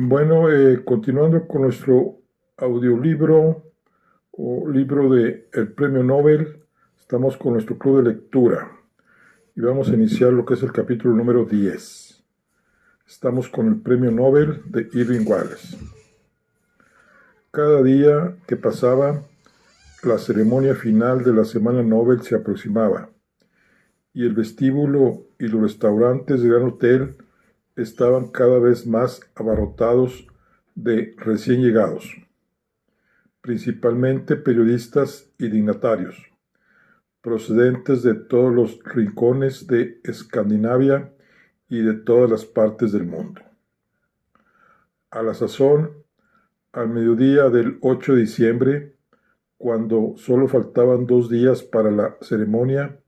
Bueno, continuando con nuestro audiolibro o libro de el Premio Nobel, estamos con nuestro club de lectura y vamos a iniciar lo que es el capítulo número 10. Estamos con el Premio Nobel de Irving Wallace. Cada día que pasaba, la ceremonia final de la Semana Nobel se aproximaba y el vestíbulo y los restaurantes del Gran Hotel estaban cada vez más abarrotados de recién llegados, principalmente periodistas y dignatarios, procedentes de todos los rincones de Escandinavia y de todas las partes del mundo. A la sazón, al mediodía del 8 de diciembre, cuando solo faltaban 2 días para la ceremonia,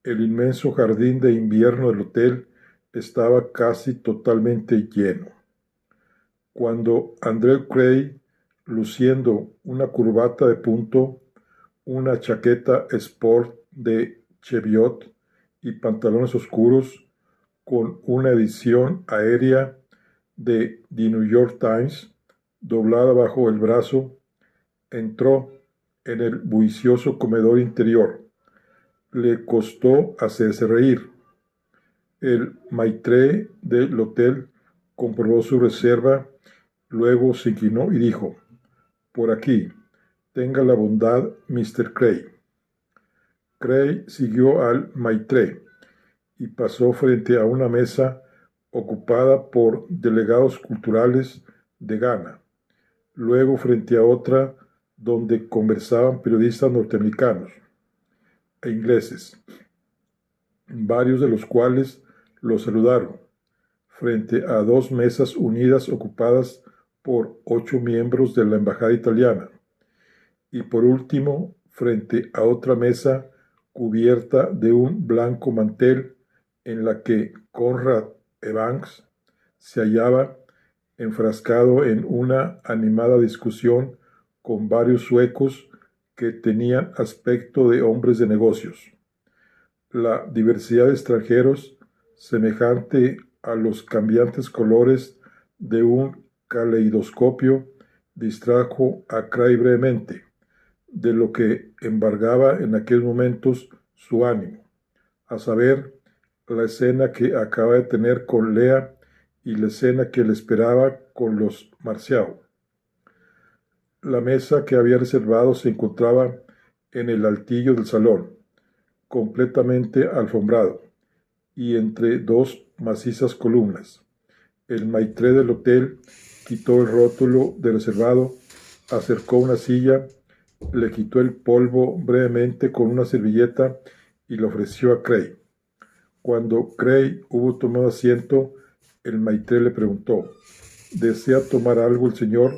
el inmenso jardín de invierno del hotel estaba casi totalmente lleno. Cuando Andrew Craig, luciendo una corbata de punto, una chaqueta sport de Cheviot y pantalones oscuros, con una edición aérea de The New York Times doblada bajo el brazo, entró en el bullicioso comedor interior. Le costó hacerse reír. El maitre del hotel comprobó su reserva, luego se inclinó y dijo: «Por aquí, tenga la bondad, Mr. Craig». Craig siguió al maitre y pasó frente a una mesa ocupada por delegados culturales de Ghana, luego frente a otra donde conversaban periodistas norteamericanos e ingleses, varios de los cuales lo saludaron, frente a 2 mesas unidas ocupadas por 8 miembros de la embajada italiana, y por último, frente a otra mesa cubierta de un blanco mantel en la que Conrad Evans se hallaba enfrascado en una animada discusión con varios suecos que tenían aspecto de hombres de negocios. La diversidad de extranjeros, semejante a los cambiantes colores de un caleidoscopio, distrajo a Craig brevemente de lo que embargaba en aquellos momentos su ánimo, a saber, la escena que acaba de tener con Lea y la escena que le esperaba con los Marcial. La mesa que había reservado se encontraba en el altillo del salón, completamente alfombrado, y entre 2 macizas columnas. El maitre del hotel quitó el rótulo de reservado, acercó una silla, le quitó el polvo brevemente con una servilleta y lo ofreció a Craig. Cuando Craig hubo tomado asiento, el maitre le preguntó: «¿Desea tomar algo el señor?»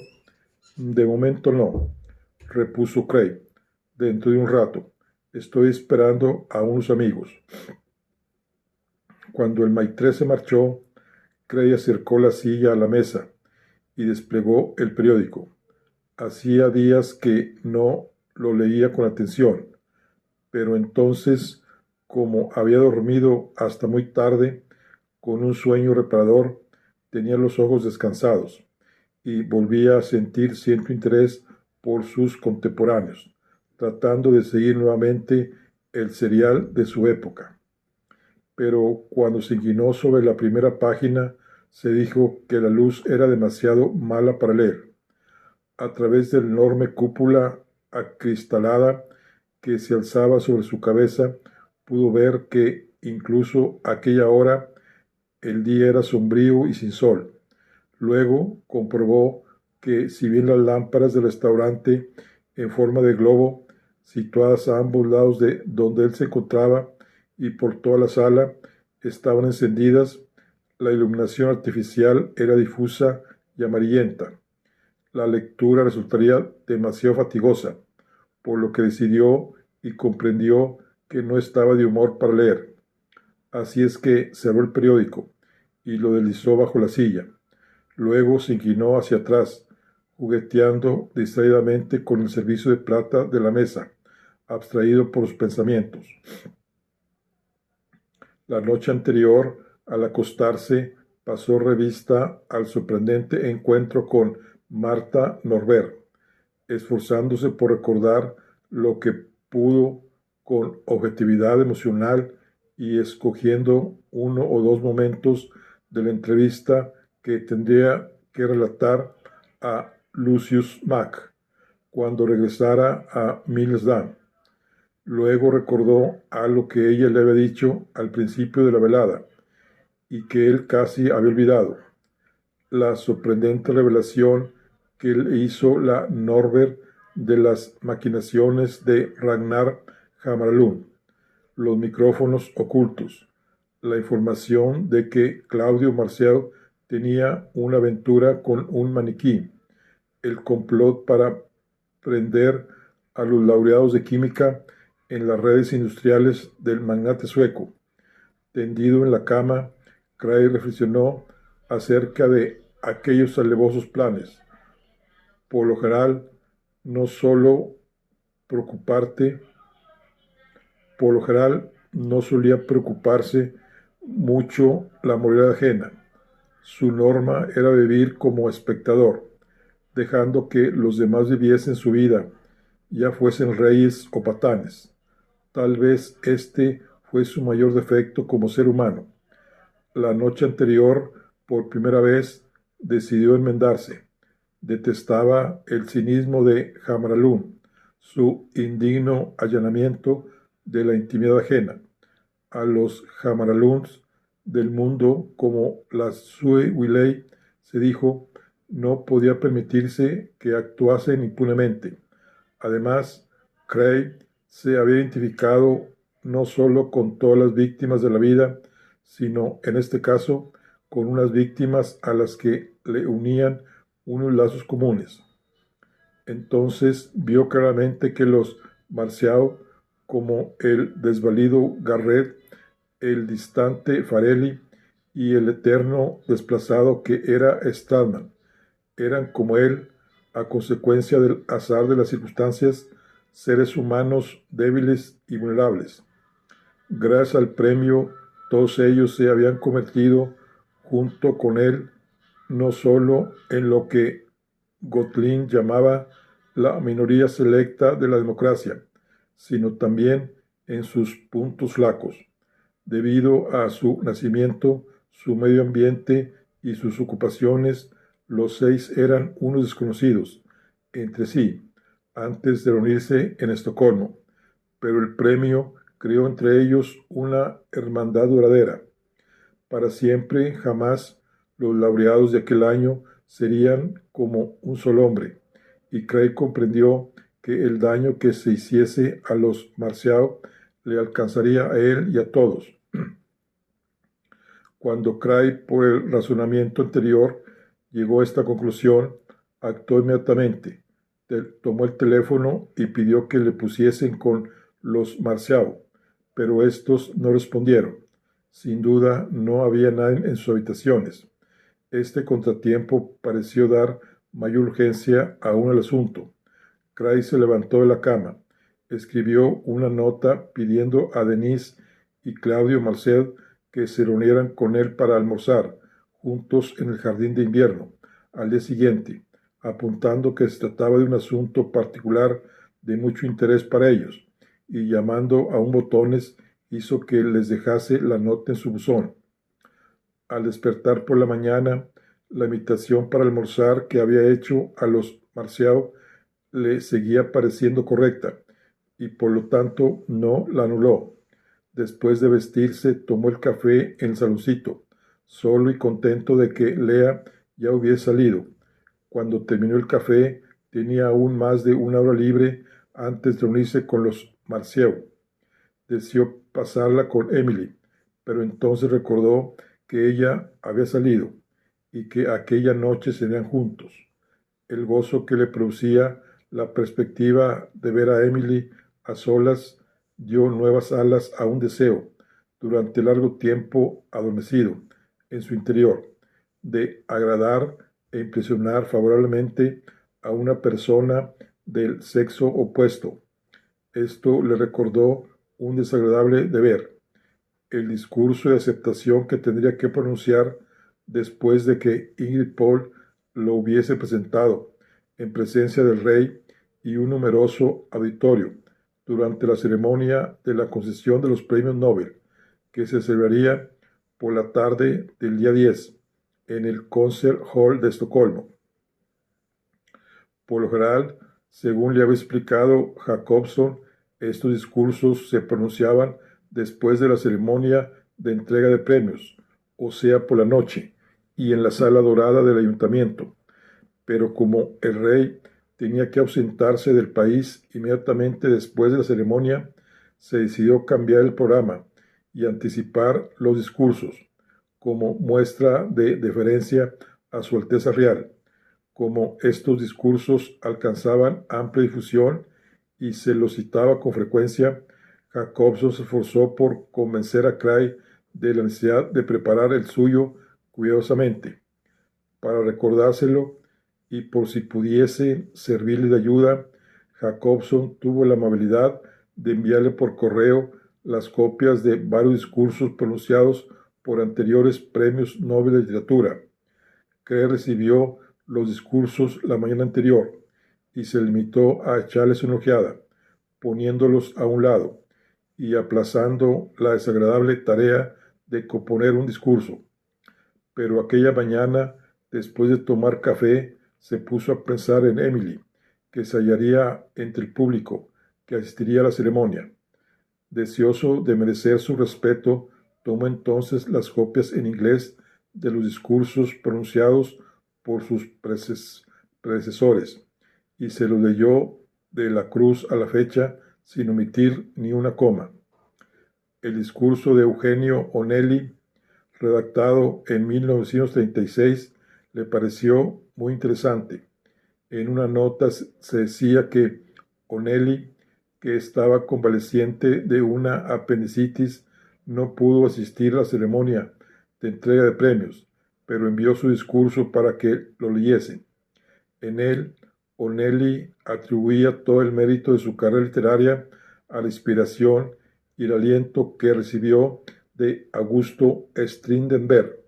«De momento no», repuso Craig. «Dentro de un rato. Estoy esperando a unos amigos». Cuando el maitre se marchó, Craig acercó la silla a la mesa y desplegó el periódico. Hacía días que no lo leía con atención, pero entonces, como había dormido hasta muy tarde, con un sueño reparador, tenía los ojos descansados y volvía a sentir cierto interés por sus contemporáneos, tratando de seguir nuevamente el serial de su época. Pero cuando se inclinó sobre la primera página, se dijo que la luz era demasiado mala para leer. A través de la enorme cúpula acristalada que se alzaba sobre su cabeza, pudo ver que, incluso a aquella hora, el día era sombrío y sin sol. Luego comprobó que, si bien las lámparas del restaurante en forma de globo, situadas a ambos lados de donde él se encontraba y por toda la sala, estaban encendidas, la iluminación artificial era difusa y amarillenta. La lectura resultaría demasiado fatigosa, por lo que decidió y comprendió que no estaba de humor para leer. Así es que cerró el periódico y lo deslizó bajo la silla. Luego se inclinó hacia atrás, jugueteando distraídamente con el servicio de plata de la mesa, abstraído por sus pensamientos. La noche anterior, al acostarse, pasó revista al sorprendente encuentro con Martha Norbert, esforzándose por recordar lo que pudo con objetividad emocional y escogiendo uno o dos momentos de la entrevista que tendría que relatar a Lucius Mack cuando regresara a Millsdam. Luego recordó algo que ella le había dicho al principio de la velada y que él casi había olvidado: la sorprendente revelación que le hizo la Norbert de las maquinaciones de Ragnar Hammarlund, los micrófonos ocultos, la información de que Claudio Marcel tenía una aventura con un maniquí, el complot para prender a los laureados de química en las redes industriales del magnate sueco. Tendido en la cama, Craig reflexionó acerca de aquellos alevosos planes. Por lo general, no solo preocuparte, por lo general no solía preocuparse mucho la moralidad ajena. Su norma era vivir como espectador, dejando que los demás viviesen su vida, ya fuesen reyes o patanes. Tal vez este fue su mayor defecto como ser humano. La noche anterior, por primera vez, decidió enmendarse. Detestaba el cinismo de Hammarlund, su indigno allanamiento de la intimidad ajena. A los Hammarlunds del mundo, como la Sue Willey, se dijo, no podía permitirse que actuasen impunemente. Además, Craig se había identificado no solo con todas las víctimas de la vida, sino, en este caso, con unas víctimas a las que le unían unos lazos comunes. Entonces vio claramente que los Marcial, como el desvalido Garrett, el distante Farelli y el eterno desplazado que era Stallman, eran como él, a consecuencia del azar de las circunstancias, seres humanos débiles y vulnerables. Gracias al premio, todos ellos se habían convertido, junto con él, no solo en lo que Gottlin llamaba la minoría selecta de la democracia, sino también en sus puntos flacos. Debido a su nacimiento, su medio ambiente y sus ocupaciones, los seis eran unos desconocidos entre sí antes de reunirse en Estocolmo, pero el premio creó entre ellos una hermandad duradera. Para siempre, jamás, los laureados de aquel año serían como un solo hombre, y Craig comprendió que el daño que se hiciese a los Marcial le alcanzaría a él y a todos. Cuando Craig, por el razonamiento anterior, llegó a esta conclusión, actuó inmediatamente. Tomó el teléfono y pidió que le pusiesen con los Marcial, pero estos no respondieron. Sin duda, no había nadie en sus habitaciones. Este contratiempo pareció dar mayor urgencia aún al asunto. Craig se levantó de la cama, escribió una nota pidiendo a Denise y Claudio Marcel que se reunieran con él para almorzar juntos en el jardín de invierno al día siguiente, apuntando que se trataba de un asunto particular de mucho interés para ellos, y llamando a un botones hizo que les dejase la nota en su buzón. Al despertar por la mañana, la invitación para almorzar que había hecho a los Marcial le seguía pareciendo correcta, y por lo tanto no la anuló. Después de vestirse, tomó el café en el saloncito, solo y contento de que Lea ya hubiese salido. Cuando terminó el café, tenía aún más de una hora libre antes de unirse con los Marcial. Deseó pasarla con Emily, pero entonces recordó que ella había salido y que aquella noche serían juntos. El gozo que le producía la perspectiva de ver a Emily a solas dio nuevas alas a un deseo, durante largo tiempo adormecido en su interior, de agradar e impresionar favorablemente a una persona del sexo opuesto. Esto le recordó un desagradable deber, el discurso de aceptación que tendría que pronunciar después de que Ingrid Paul lo hubiese presentado en presencia del rey y un numeroso auditorio durante la ceremonia de la concesión de los premios Nobel, que se celebraría por la tarde del día 10 en el Concert Hall de Estocolmo. Por lo general, según le había explicado Jacobson, estos discursos se pronunciaban después de la ceremonia de entrega de premios, o sea, por la noche, y en la sala dorada del ayuntamiento. Pero como el rey tenía que ausentarse del país inmediatamente después de la ceremonia, se decidió cambiar el programa y anticipar los discursos, como muestra de deferencia a Su Alteza Real. Como estos discursos alcanzaban amplia difusión y se los citaba con frecuencia, Jacobson se esforzó por convencer a Cray de la necesidad de preparar el suyo cuidadosamente. Para recordárselo y por si pudiese servirle de ayuda, Jacobson tuvo la amabilidad de enviarle por correo las copias de varios discursos pronunciados por anteriores premios Nobel de Literatura. Cray recibió los discursos la mañana anterior y se limitó a echarles una ojeada, poniéndolos a un lado y aplazando la desagradable tarea de componer un discurso. Pero aquella mañana, después de tomar café, se puso a pensar en Emily, que se hallaría entre el público que asistiría a la ceremonia. Deseoso de merecer su respeto, tomó entonces las copias en inglés de los discursos pronunciados por sus predecesores y se los leyó de la cruz a la fecha sin omitir ni una coma. El discurso de Eugenio Onelli, redactado en 1936, le pareció muy interesante. En una nota se decía que Onelli, que estaba convaleciente de una apendicitis, no pudo asistir a la ceremonia de entrega de premios, pero envió su discurso para que lo leyesen. En él, Onelli atribuía todo el mérito de su carrera literaria a la inspiración y el aliento que recibió de Augusto Strindberg.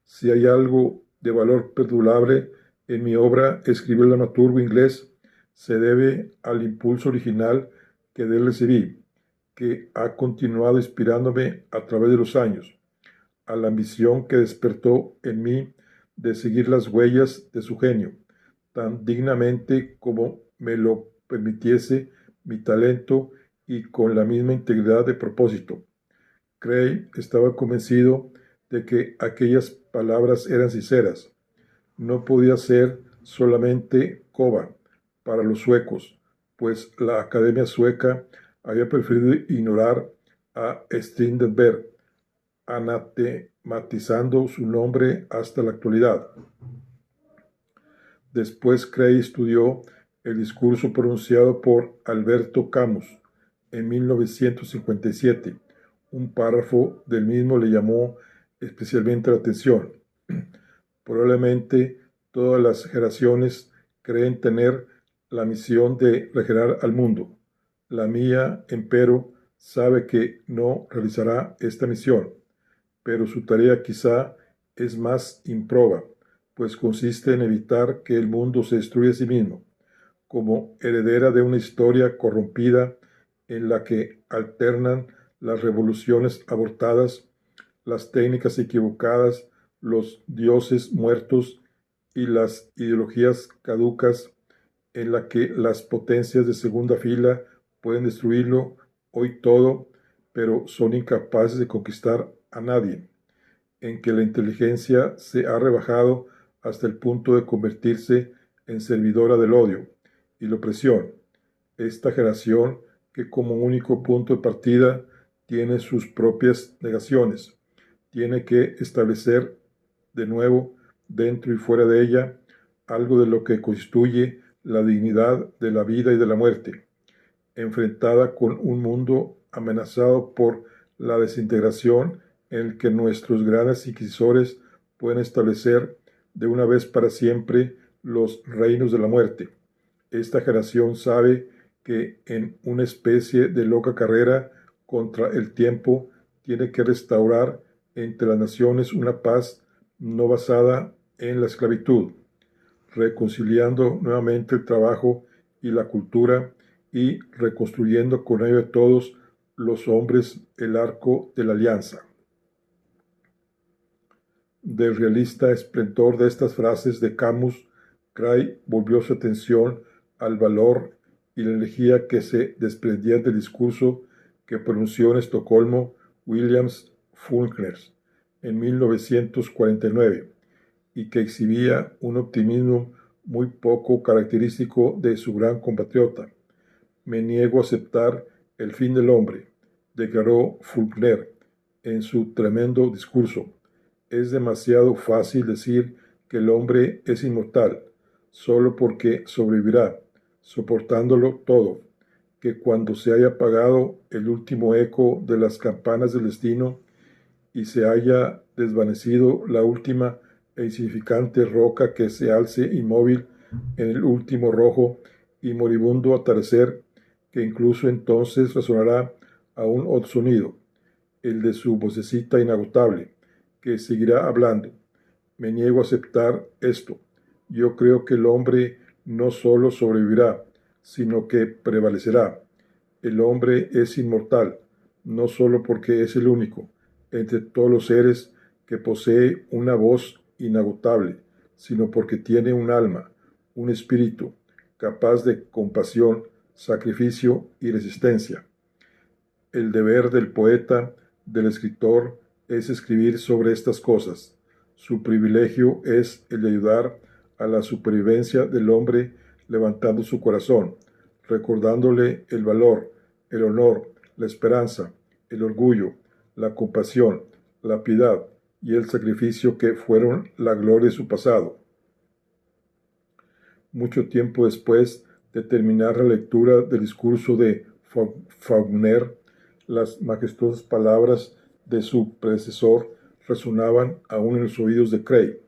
Si hay algo de valor perdurable en mi obra, escribió el dramaturgo inglés, se debe al impulso original que de él recibí, que ha continuado inspirándome a través de los años, a la ambición que despertó en mí de seguir las huellas de su genio, tan dignamente como me lo permitiese mi talento y con la misma integridad de propósito. Cray estaba convencido de que aquellas palabras eran sinceras. No podía ser solamente Kova para los suecos, pues la Academia Sueca había preferido ignorar a Strindberg, anatematizando su nombre hasta la actualidad. Después Cray estudió el discurso pronunciado por Alberto Camus en 1957. Un párrafo del mismo le llamó especialmente la atención. Probablemente todas las generaciones creen tener la misión de regenerar al mundo. La mía, empero, sabe que no realizará esta misión, pero su tarea quizá es más improba, pues consiste en evitar que el mundo se destruya a sí mismo, como heredera de una historia corrompida en la que alternan las revoluciones abortadas, las técnicas equivocadas, los dioses muertos y las ideologías caducas, en la que las potencias de segunda fila pueden destruirlo hoy todo, pero son incapaces de conquistar a nadie, en que la inteligencia se ha rebajado hasta el punto de convertirse en servidora del odio y la opresión. Esta generación que como único punto de partida tiene sus propias negaciones, tiene que establecer de nuevo dentro y fuera de ella algo de lo que constituye la dignidad de la vida y de la muerte, enfrentada con un mundo amenazado por la desintegración en el que nuestros grandes inquisidores pueden establecer de una vez para siempre los reinos de la muerte. Esta generación sabe que en una especie de loca carrera contra el tiempo tiene que restaurar entre las naciones una paz no basada en la esclavitud, reconciliando nuevamente el trabajo y la cultura y reconstruyendo con ello de todos los hombres el arco de la alianza. Del realista esplendor de estas frases de Camus, Cray volvió su atención al valor y la energía que se desprendían del discurso que pronunció en Estocolmo Williams Faulkner en 1949 y que exhibía un optimismo muy poco característico de su gran compatriota. Me niego a aceptar el fin del hombre, declaró Faulkner en su tremendo discurso. Es demasiado fácil decir que el hombre es inmortal, solo porque sobrevivirá, soportándolo todo, que cuando se haya apagado el último eco de las campanas del destino y se haya desvanecido la última e insignificante roca que se alce inmóvil en el último rojo y moribundo atardecer, que incluso entonces resonará aún otro sonido, el de su vocecita inagotable, que seguirá hablando. Me niego a aceptar esto. Yo creo que el hombre no solo sobrevivirá, sino que prevalecerá. El hombre es inmortal, no solo porque es el único entre todos los seres que posee una voz inagotable, sino porque tiene un alma, un espíritu, capaz de compasión, sacrificio y resistencia. El deber del poeta, del escritor, es escribir sobre estas cosas. Su privilegio es el de ayudar a la supervivencia del hombre levantando su corazón, recordándole el valor, el honor, la esperanza, el orgullo, la compasión, la piedad y el sacrificio que fueron la gloria de su pasado. Mucho tiempo después de terminar la lectura del discurso de Faulkner, las majestuosas palabras de su predecesor resonaban aún en los oídos de Cray.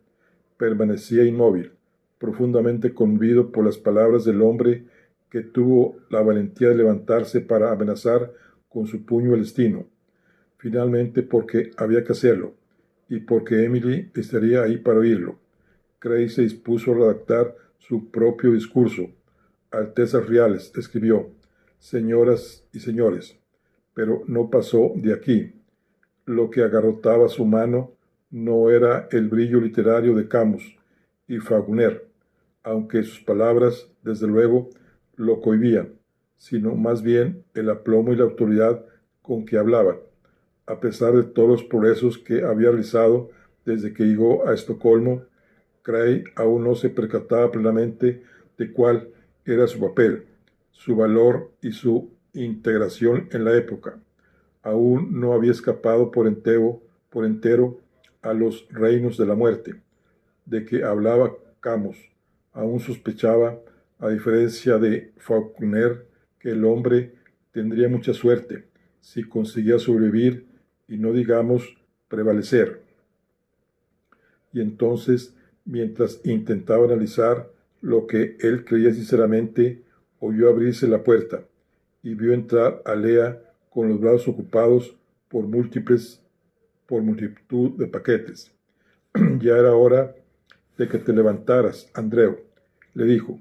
Permanecía inmóvil, profundamente conmovido por las palabras del hombre que tuvo la valentía de levantarse para amenazar con su puño el destino. Finalmente, porque había que hacerlo, y porque Emily estaría ahí para oírlo. Cray se dispuso a redactar su propio discurso. Altezas reales, escribió, señoras y señores, pero no pasó de aquí. Lo que agarrotaba su mano no era el brillo literario de Camus y Faulkner, aunque sus palabras, desde luego, lo cohibían, sino más bien el aplomo y la autoridad con que hablaban. A pesar de todos los progresos que había realizado desde que llegó a Estocolmo, Cray aún no se percataba plenamente de cuál era su papel, su valor y su integración en la época. Aún no había escapado por entero a los reinos de la muerte, de que hablaba Camus. Aún sospechaba, a diferencia de Faulkner, que el hombre tendría mucha suerte si conseguía sobrevivir y no digamos prevalecer. Y entonces, mientras intentaba analizar lo que él creía sinceramente, oyó abrirse la puerta y vio entrar a Lea con los brazos ocupados por multitud de paquetes. Ya era hora de que te levantaras, Andreu, le dijo.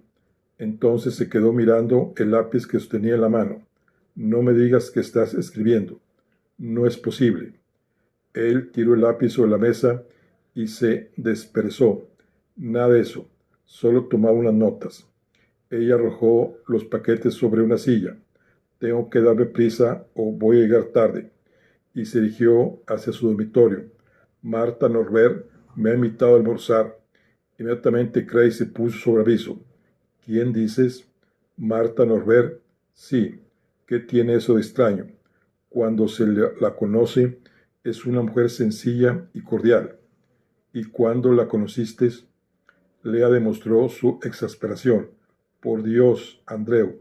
Entonces se quedó mirando el lápiz que sostenía en la mano. No me digas que estás escribiendo. No es posible. Él tiró el lápiz sobre la mesa y se dispersó. Nada de eso. Solo tomaba unas notas. Ella arrojó los paquetes sobre una silla. Tengo que darme prisa o voy a llegar tarde. Y se dirigió hacia su dormitorio. Marta Norbert me ha invitado a almorzar. Inmediatamente Cray se puso sobre aviso. ¿Quién dices? Marta Norbert. Sí. ¿Qué tiene eso de extraño? Cuando se la conoce, es una mujer sencilla y cordial. ¿Y cuándo la conociste? Lea demostró su exasperación. Por Dios, Andreu,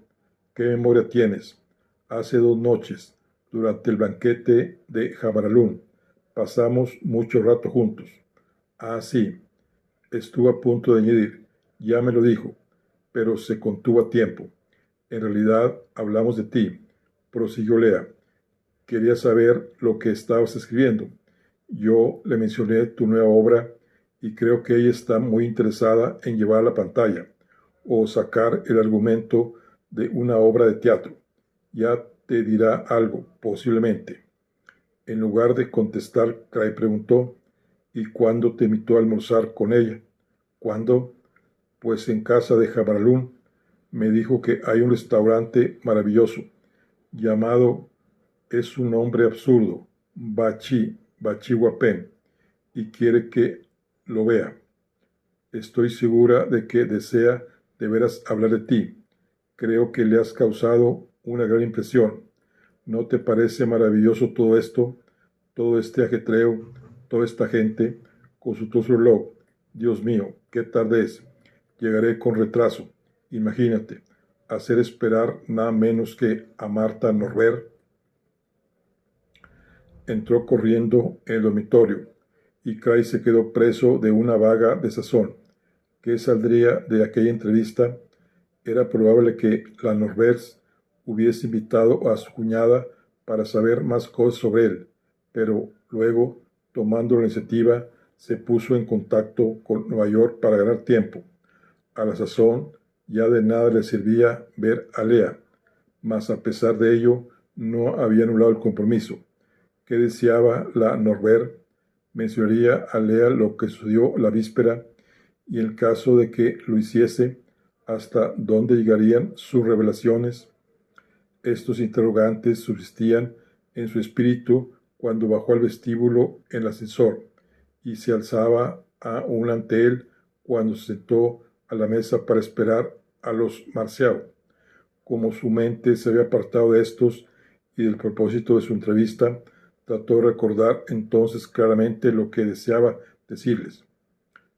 ¿qué memoria tienes? Hace 2 noches, durante el banquete de Jamaralún, pasamos mucho rato juntos. Ah, sí, estuvo a punto de añadir, ya me lo dijo, pero se contuvo a tiempo. En realidad, hablamos de ti, prosiguió Lea. Quería saber lo que estabas escribiendo. Yo le mencioné tu nueva obra y creo que ella está muy interesada en llevar a la pantalla o sacar el argumento de una obra de teatro. Ya te dirá algo, posiblemente. En lugar de contestar, Cray preguntó, ¿y cuándo te invitó a almorzar con ella? ¿Cuándo? Pues en casa de Jabralún. Me dijo que hay un restaurante maravilloso, llamado, es un nombre absurdo, Bachi Guapén, y quiere que lo vea. Estoy segura de que desea de veras hablar de ti. Creo que le has causado una gran impresión. ¿No te parece maravilloso todo esto? Todo este ajetreo, toda esta gente, consultó su reloj. Dios mío, qué tarde es. Llegaré con retraso. Imagínate, hacer esperar nada menos que a Marta Norbert. Entró corriendo en el dormitorio, y Cray se quedó preso de una vaga desazón. ¿Qué saldría de aquella entrevista? Era probable que la Norberts hubiese invitado a su cuñada para saber más cosas sobre él, pero luego, tomando la iniciativa, se puso en contacto con Nueva York para ganar tiempo. A la sazón, ya de nada le servía ver a Lea, mas a pesar de ello, no había anulado el compromiso. ¿Qué deseaba la Norbert? Mencionaría a Lea lo que sucedió la víspera, y en el caso de que lo hiciese, hasta dónde llegarían sus revelaciones. Estos interrogantes subsistían en su espíritu cuando bajó al vestíbulo en el ascensor y se alzaba aún ante él cuando se sentó a la mesa para esperar a los Marceau. Como su mente se había apartado de estos y del propósito de su entrevista, trató de recordar entonces claramente lo que deseaba decirles.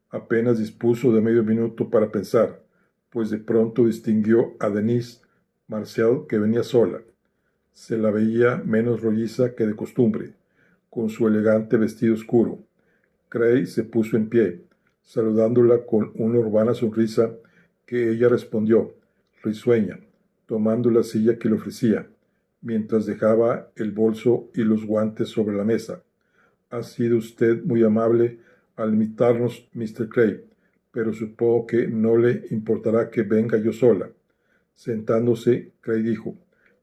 Apenas dispuso de medio minuto para pensar, pues de pronto distinguió a Denise Marcel, que venía sola. Se la veía menos rolliza que de costumbre, con su elegante vestido oscuro. Cray se puso en pie, saludándola con una urbana sonrisa que ella respondió, risueña, tomando la silla que le ofrecía, mientras dejaba el bolso y los guantes sobre la mesa. Ha sido usted muy amable al invitarnos, Mr. Cray, pero supongo que no le importará que venga yo sola. Sentándose, Cray dijo,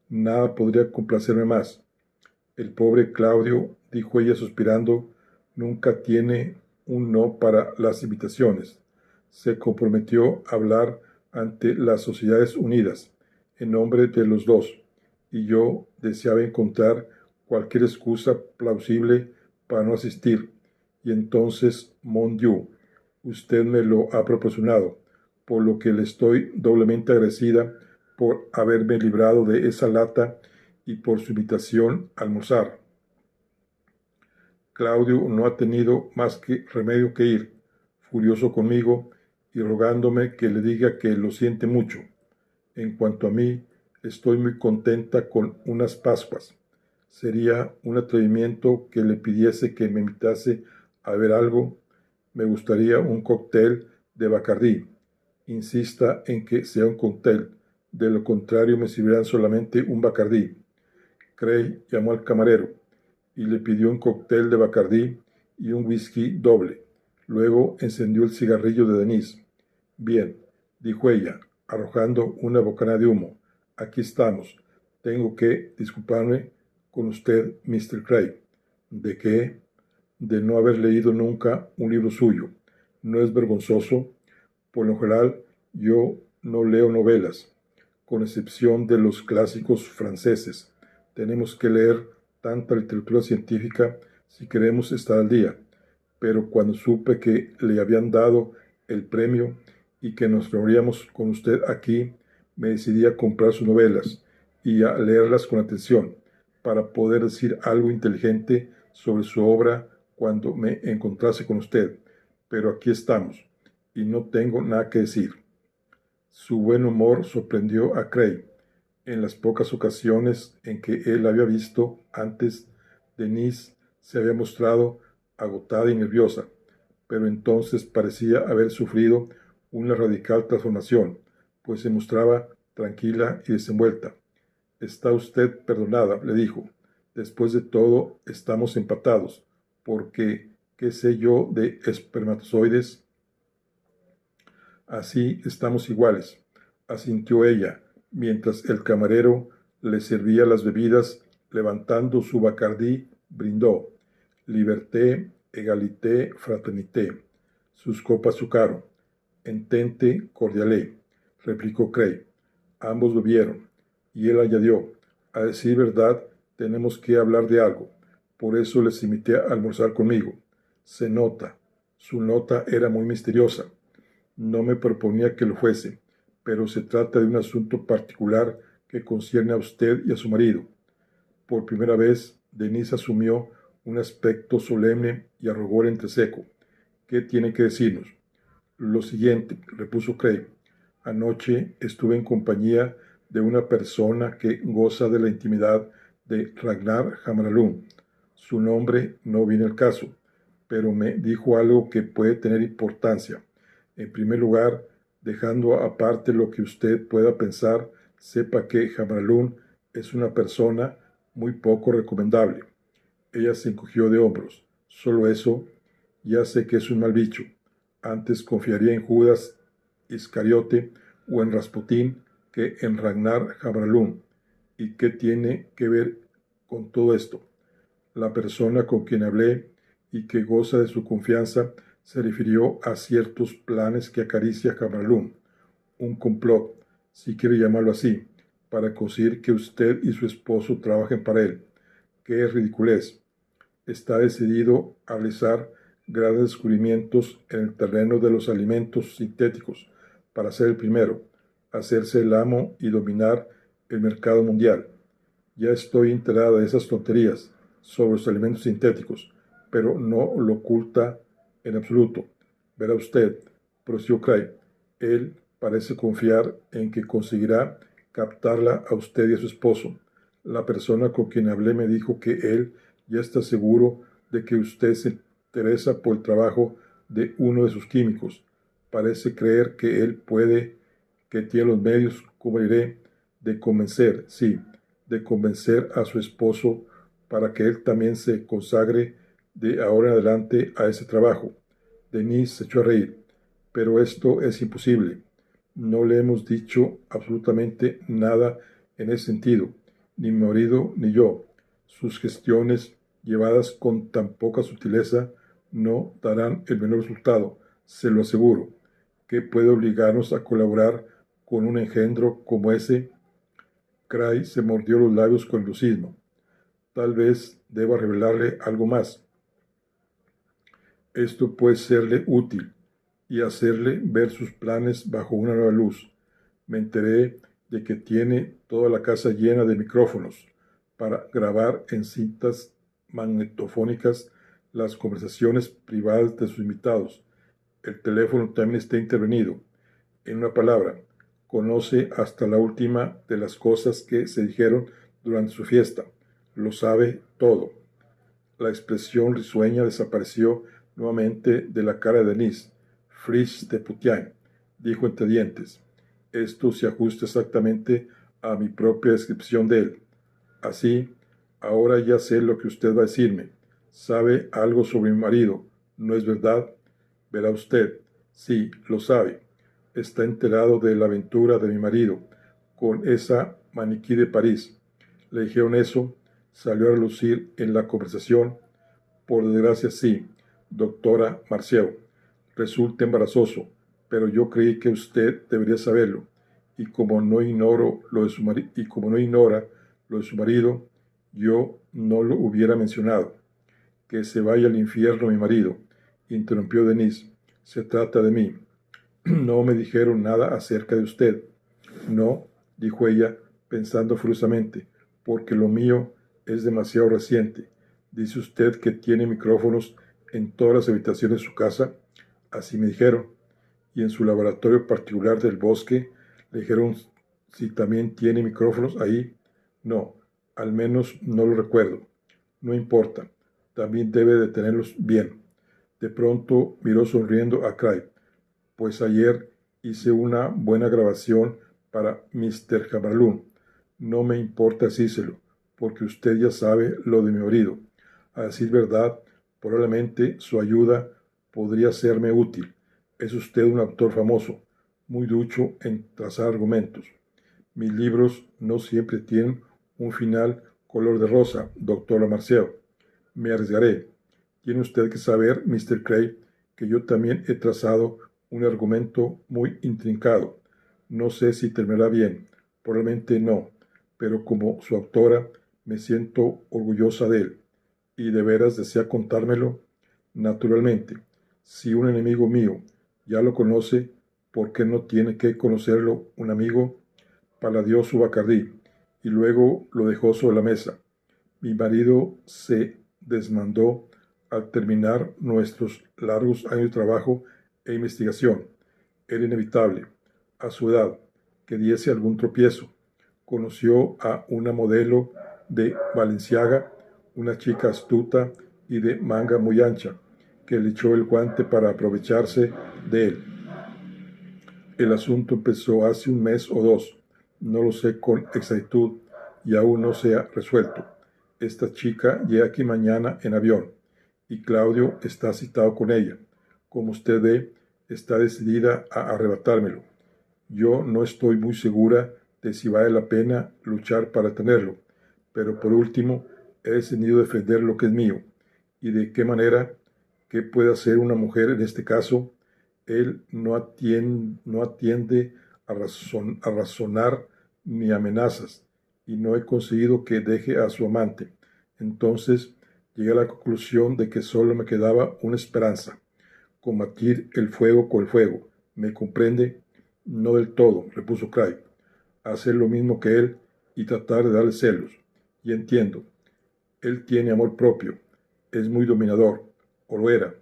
nada podría complacerme más. El pobre Claudio, dijo ella suspirando, nunca tiene un no para las invitaciones. Se comprometió a hablar ante las Sociedades Unidas, en nombre de los dos, y yo deseaba encontrar cualquier excusa plausible para no asistir. Y entonces, mon Dieu, usted me lo ha proporcionado, por lo que le estoy doblemente agradecida por haberme librado de esa lata y por su invitación a almorzar. Claudio no ha tenido más que remedio que ir, furioso conmigo y rogándome que le diga que lo siente mucho. En cuanto a mí, estoy muy contenta con unas Pascuas. Sería un atrevimiento que le pidiese que me invitase a ver algo. Me gustaría un cóctel de Bacardí. Insista en que sea un cóctel. De lo contrario, me servirán solamente un Bacardí. Cray llamó al camarero y le pidió un cóctel de Bacardí y un whisky doble. Luego encendió el cigarrillo de Denise. Bien, dijo ella, arrojando una bocanada de humo. Aquí estamos. Tengo que disculparme con usted, Mr. Cray. ¿De qué? De no haber leído nunca un libro suyo. ¿No es vergonzoso? Por lo general, yo no leo novelas, con excepción de los clásicos franceses. Tenemos que leer tanta literatura científica si queremos estar al día. Pero cuando supe que le habían dado el premio y que nos reuniríamos con usted aquí, me decidí a comprar sus novelas y a leerlas con atención para poder decir algo inteligente sobre su obra cuando me encontrase con usted. Pero aquí estamos y no tengo nada que decir. Su buen humor sorprendió a Cray. En las pocas ocasiones en que él la había visto antes, Denise se había mostrado agotada y nerviosa, pero entonces parecía haber sufrido una radical transformación, pues se mostraba tranquila y desenvuelta. Está usted perdonada, le dijo. Después de todo, estamos empatados, porque ¿Qué sé yo de espermatozoides? Así estamos iguales, asintió ella, mientras el camarero le servía las bebidas, levantando su bacardí, brindó. Liberté, égalité, fraternité. Sus copas sucaron. Entente, cordialé, replicó Cray. Ambos bebieron, y él añadió, a decir verdad, tenemos que hablar de algo. Por eso les invité a almorzar conmigo. Se nota. Su nota era muy misteriosa. No me proponía que lo fuese, pero se trata de un asunto particular que concierne a usted y a su marido. Por primera vez, Denise asumió un aspecto solemne y arrugó el entrecejo. ¿Qué tiene que decirnos? Lo siguiente, repuso Cray. Anoche estuve en compañía de una persona que goza de la intimidad de Ragnar Hammarlund. Su nombre no viene al caso, pero me dijo algo que puede tener importancia. En primer lugar, dejando aparte lo que usted pueda pensar, sepa que Hammarlund es una persona muy poco recomendable. Ella se encogió de hombros. Solo eso, ya sé que es un mal bicho. Antes confiaría en Judas Iscariote o en Rasputín que en Ragnar Hammarlund. ¿Y qué tiene que ver con todo esto? La persona con quien hablé y que goza de su confianza se refirió a ciertos planes que acaricia Hammarlund. Un complot, si quiere llamarlo así, para conseguir que usted y su esposo trabajen para él. ¡Qué ridiculez! Está decidido a realizar grandes descubrimientos en el terreno de los alimentos sintéticos para ser el primero, hacerse el amo y dominar el mercado mundial. Ya estoy enterada de esas tonterías sobre los alimentos sintéticos, pero no lo oculta en absoluto. Verá usted, prosiguió Cray, él parece confiar en que conseguirá captarla a usted y a su esposo. La persona con quien hablé me dijo que él ya está seguro de que usted se interesa por el trabajo de uno de sus químicos. Parece creer que él puede, que tiene los medios, como diré, de convencer, sí, de convencer a su esposo para que él también se consagre de ahora en adelante a ese trabajo. Denise se echó a reír. Pero esto es imposible. No le hemos dicho absolutamente nada en ese sentido, ni mi marido ni yo. Sus gestiones, llevadas con tan poca sutileza, no darán el menor resultado, se lo aseguro. ¿Qué puede obligarnos a colaborar con un engendro como ese? Cray se mordió los labios con lucismo. Tal vez deba revelarle algo más. Esto puede serle útil y hacerle ver sus planes bajo una nueva luz. Me enteré de que tiene toda la casa llena de micrófonos para grabar en cintas magnetofónicas las conversaciones privadas de sus invitados. El teléfono también está intervenido. En una palabra, conoce hasta la última de las cosas que se dijeron durante su fiesta. Lo sabe todo. La expresión risueña desapareció nuevamente de la cara de Denise. Frisch de Putian, dijo entre dientes. Esto se ajusta exactamente a mi propia descripción de él. Así, ahora ya sé lo que usted va a decirme. Sabe algo sobre mi marido, ¿no es verdad? Verá usted. Sí, lo sabe. Está enterado de la aventura de mi marido con esa maniquí de París. Le dijeron eso, salió a relucir en la conversación. Por desgracia sí, doctora Marceau. Resulta embarazoso, pero yo creí que usted debería saberlo. Y como no ignoro lo de y como no ignora lo de su marido, yo no lo hubiera mencionado. Que se vaya al infierno mi marido, interrumpió Denise. Se trata de mí. No me dijeron nada acerca de usted. No, dijo ella, pensando furiosamente, porque lo mío es demasiado reciente. Dice usted que tiene micrófonos en todas las habitaciones de su casa. Así me dijeron. Y en su laboratorio particular del bosque le dijeron si también tiene micrófonos ahí. No, al menos no lo recuerdo. No importa. También debe de tenerlos bien. De pronto miró sonriendo a Cray. Pues ayer hice una buena grabación para Mr. Hammarlund. No me importa decírselo, porque usted ya sabe lo de mi marido. A decir verdad, Probablemente su ayuda podría serme útil. Es usted un autor famoso, muy ducho en trazar argumentos. Mis libros no siempre tienen un final color de rosa, doctor Lamarceo. Me arriesgaré. Tiene usted que saber, Mr. Cray, que yo también he trazado un argumento muy intrincado. No sé si terminará bien, probablemente no, pero como su autora me siento orgullosa de él. ¿Y de veras desea contármelo? Naturalmente. Si un enemigo mío ya lo conoce, ¿por qué no tiene que conocerlo un amigo? Paladeó su Bacardí y luego lo dejó sobre la mesa. Mi marido se desmandó al terminar nuestros largos años de trabajo e investigación. Era inevitable, a su edad, que diese algún tropiezo. Conoció a una modelo de Balenciaga, una chica astuta y de manga muy ancha, que le echó el guante para aprovecharse de él. El asunto empezó hace un mes o dos, no lo sé con exactitud y aún no se ha resuelto. Esta chica llega aquí mañana en avión y Claudio está citado con ella. Como usted ve, está decidida a arrebatármelo. Yo no estoy muy segura de si vale la pena luchar para tenerlo, pero por último he decidido defender lo que es mío. ¿Y de qué manera? ¿Qué puede hacer una mujer en este caso? Él no atiende a razonar ni amenazas, y no he conseguido que deje a su amante. Entonces llegué a la conclusión de que solo me quedaba una esperanza: combatir el fuego con el fuego. ¿Me comprende? No del todo, repuso Craig. Hacer lo mismo que él y tratar de darle celos. Y entiendo. Él tiene amor propio. Es muy dominador, o lo era,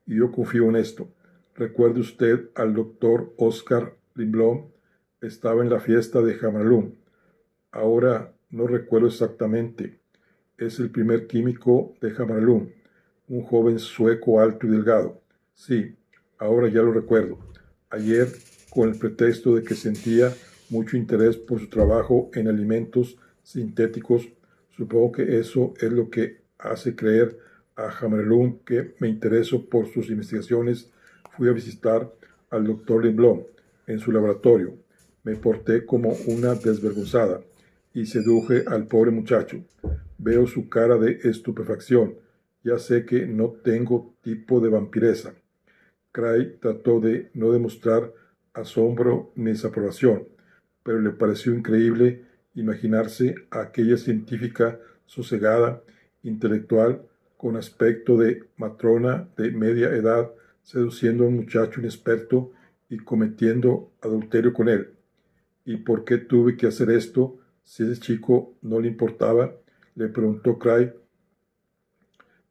y yo confío en esto. ¿Recuerda usted al doctor Oscar Lindblom? Estaba en la fiesta de Jamalum. Ahora no recuerdo exactamente. Es el primer químico de Jamalum, un joven sueco alto y delgado. Sí, ahora ya lo recuerdo. Ayer, con el pretexto de que sentía mucho interés por su trabajo en alimentos sintéticos, supongo que eso es lo que hace creer a Jamalum que me intereso por sus investigaciones. Fui a visitar al doctor Lindblom en su laboratorio. Me porté como una desvergonzada y seduje al pobre muchacho. Veo su cara de estupefacción. Ya sé que no tengo tipo de vampiresa. Cray trató de no demostrar asombro ni desaprobación, pero le pareció increíble imaginarse a aquella científica sosegada, intelectual, con aspecto de matrona de media edad, seduciendo a un muchacho inexperto y cometiendo adulterio con él. ¿Y por qué tuve que hacer esto si ese chico no le importaba? Le preguntó Cray.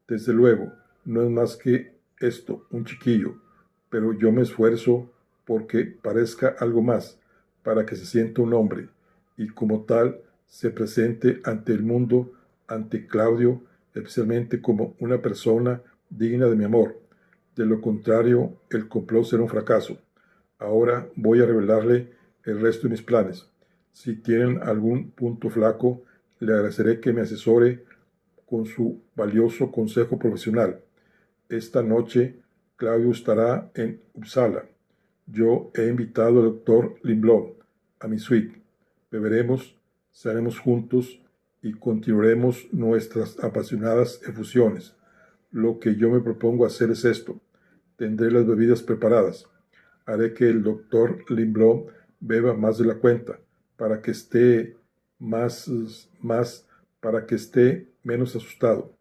Desde luego, no es más que esto, un chiquillo, pero yo me esfuerzo porque parezca algo más, para que se sienta un hombre, y como tal se presente ante el mundo, ante Claudio, especialmente como una persona digna de mi amor. De lo contrario, el complot será un fracaso. Ahora voy a revelarle el resto de mis planes. Si tienen algún punto flaco, le agradeceré que me asesore con su valioso consejo profesional. Esta noche Claudio estará en Uppsala. Yo he invitado al doctor Lindblom a mi suite. Beberemos, cenaremos juntos y continuaremos nuestras apasionadas efusiones. Lo que yo me propongo hacer es esto. Tendré las bebidas preparadas. Haré que el doctor Lindblom beba más de la cuenta para que esté para que esté menos asustado.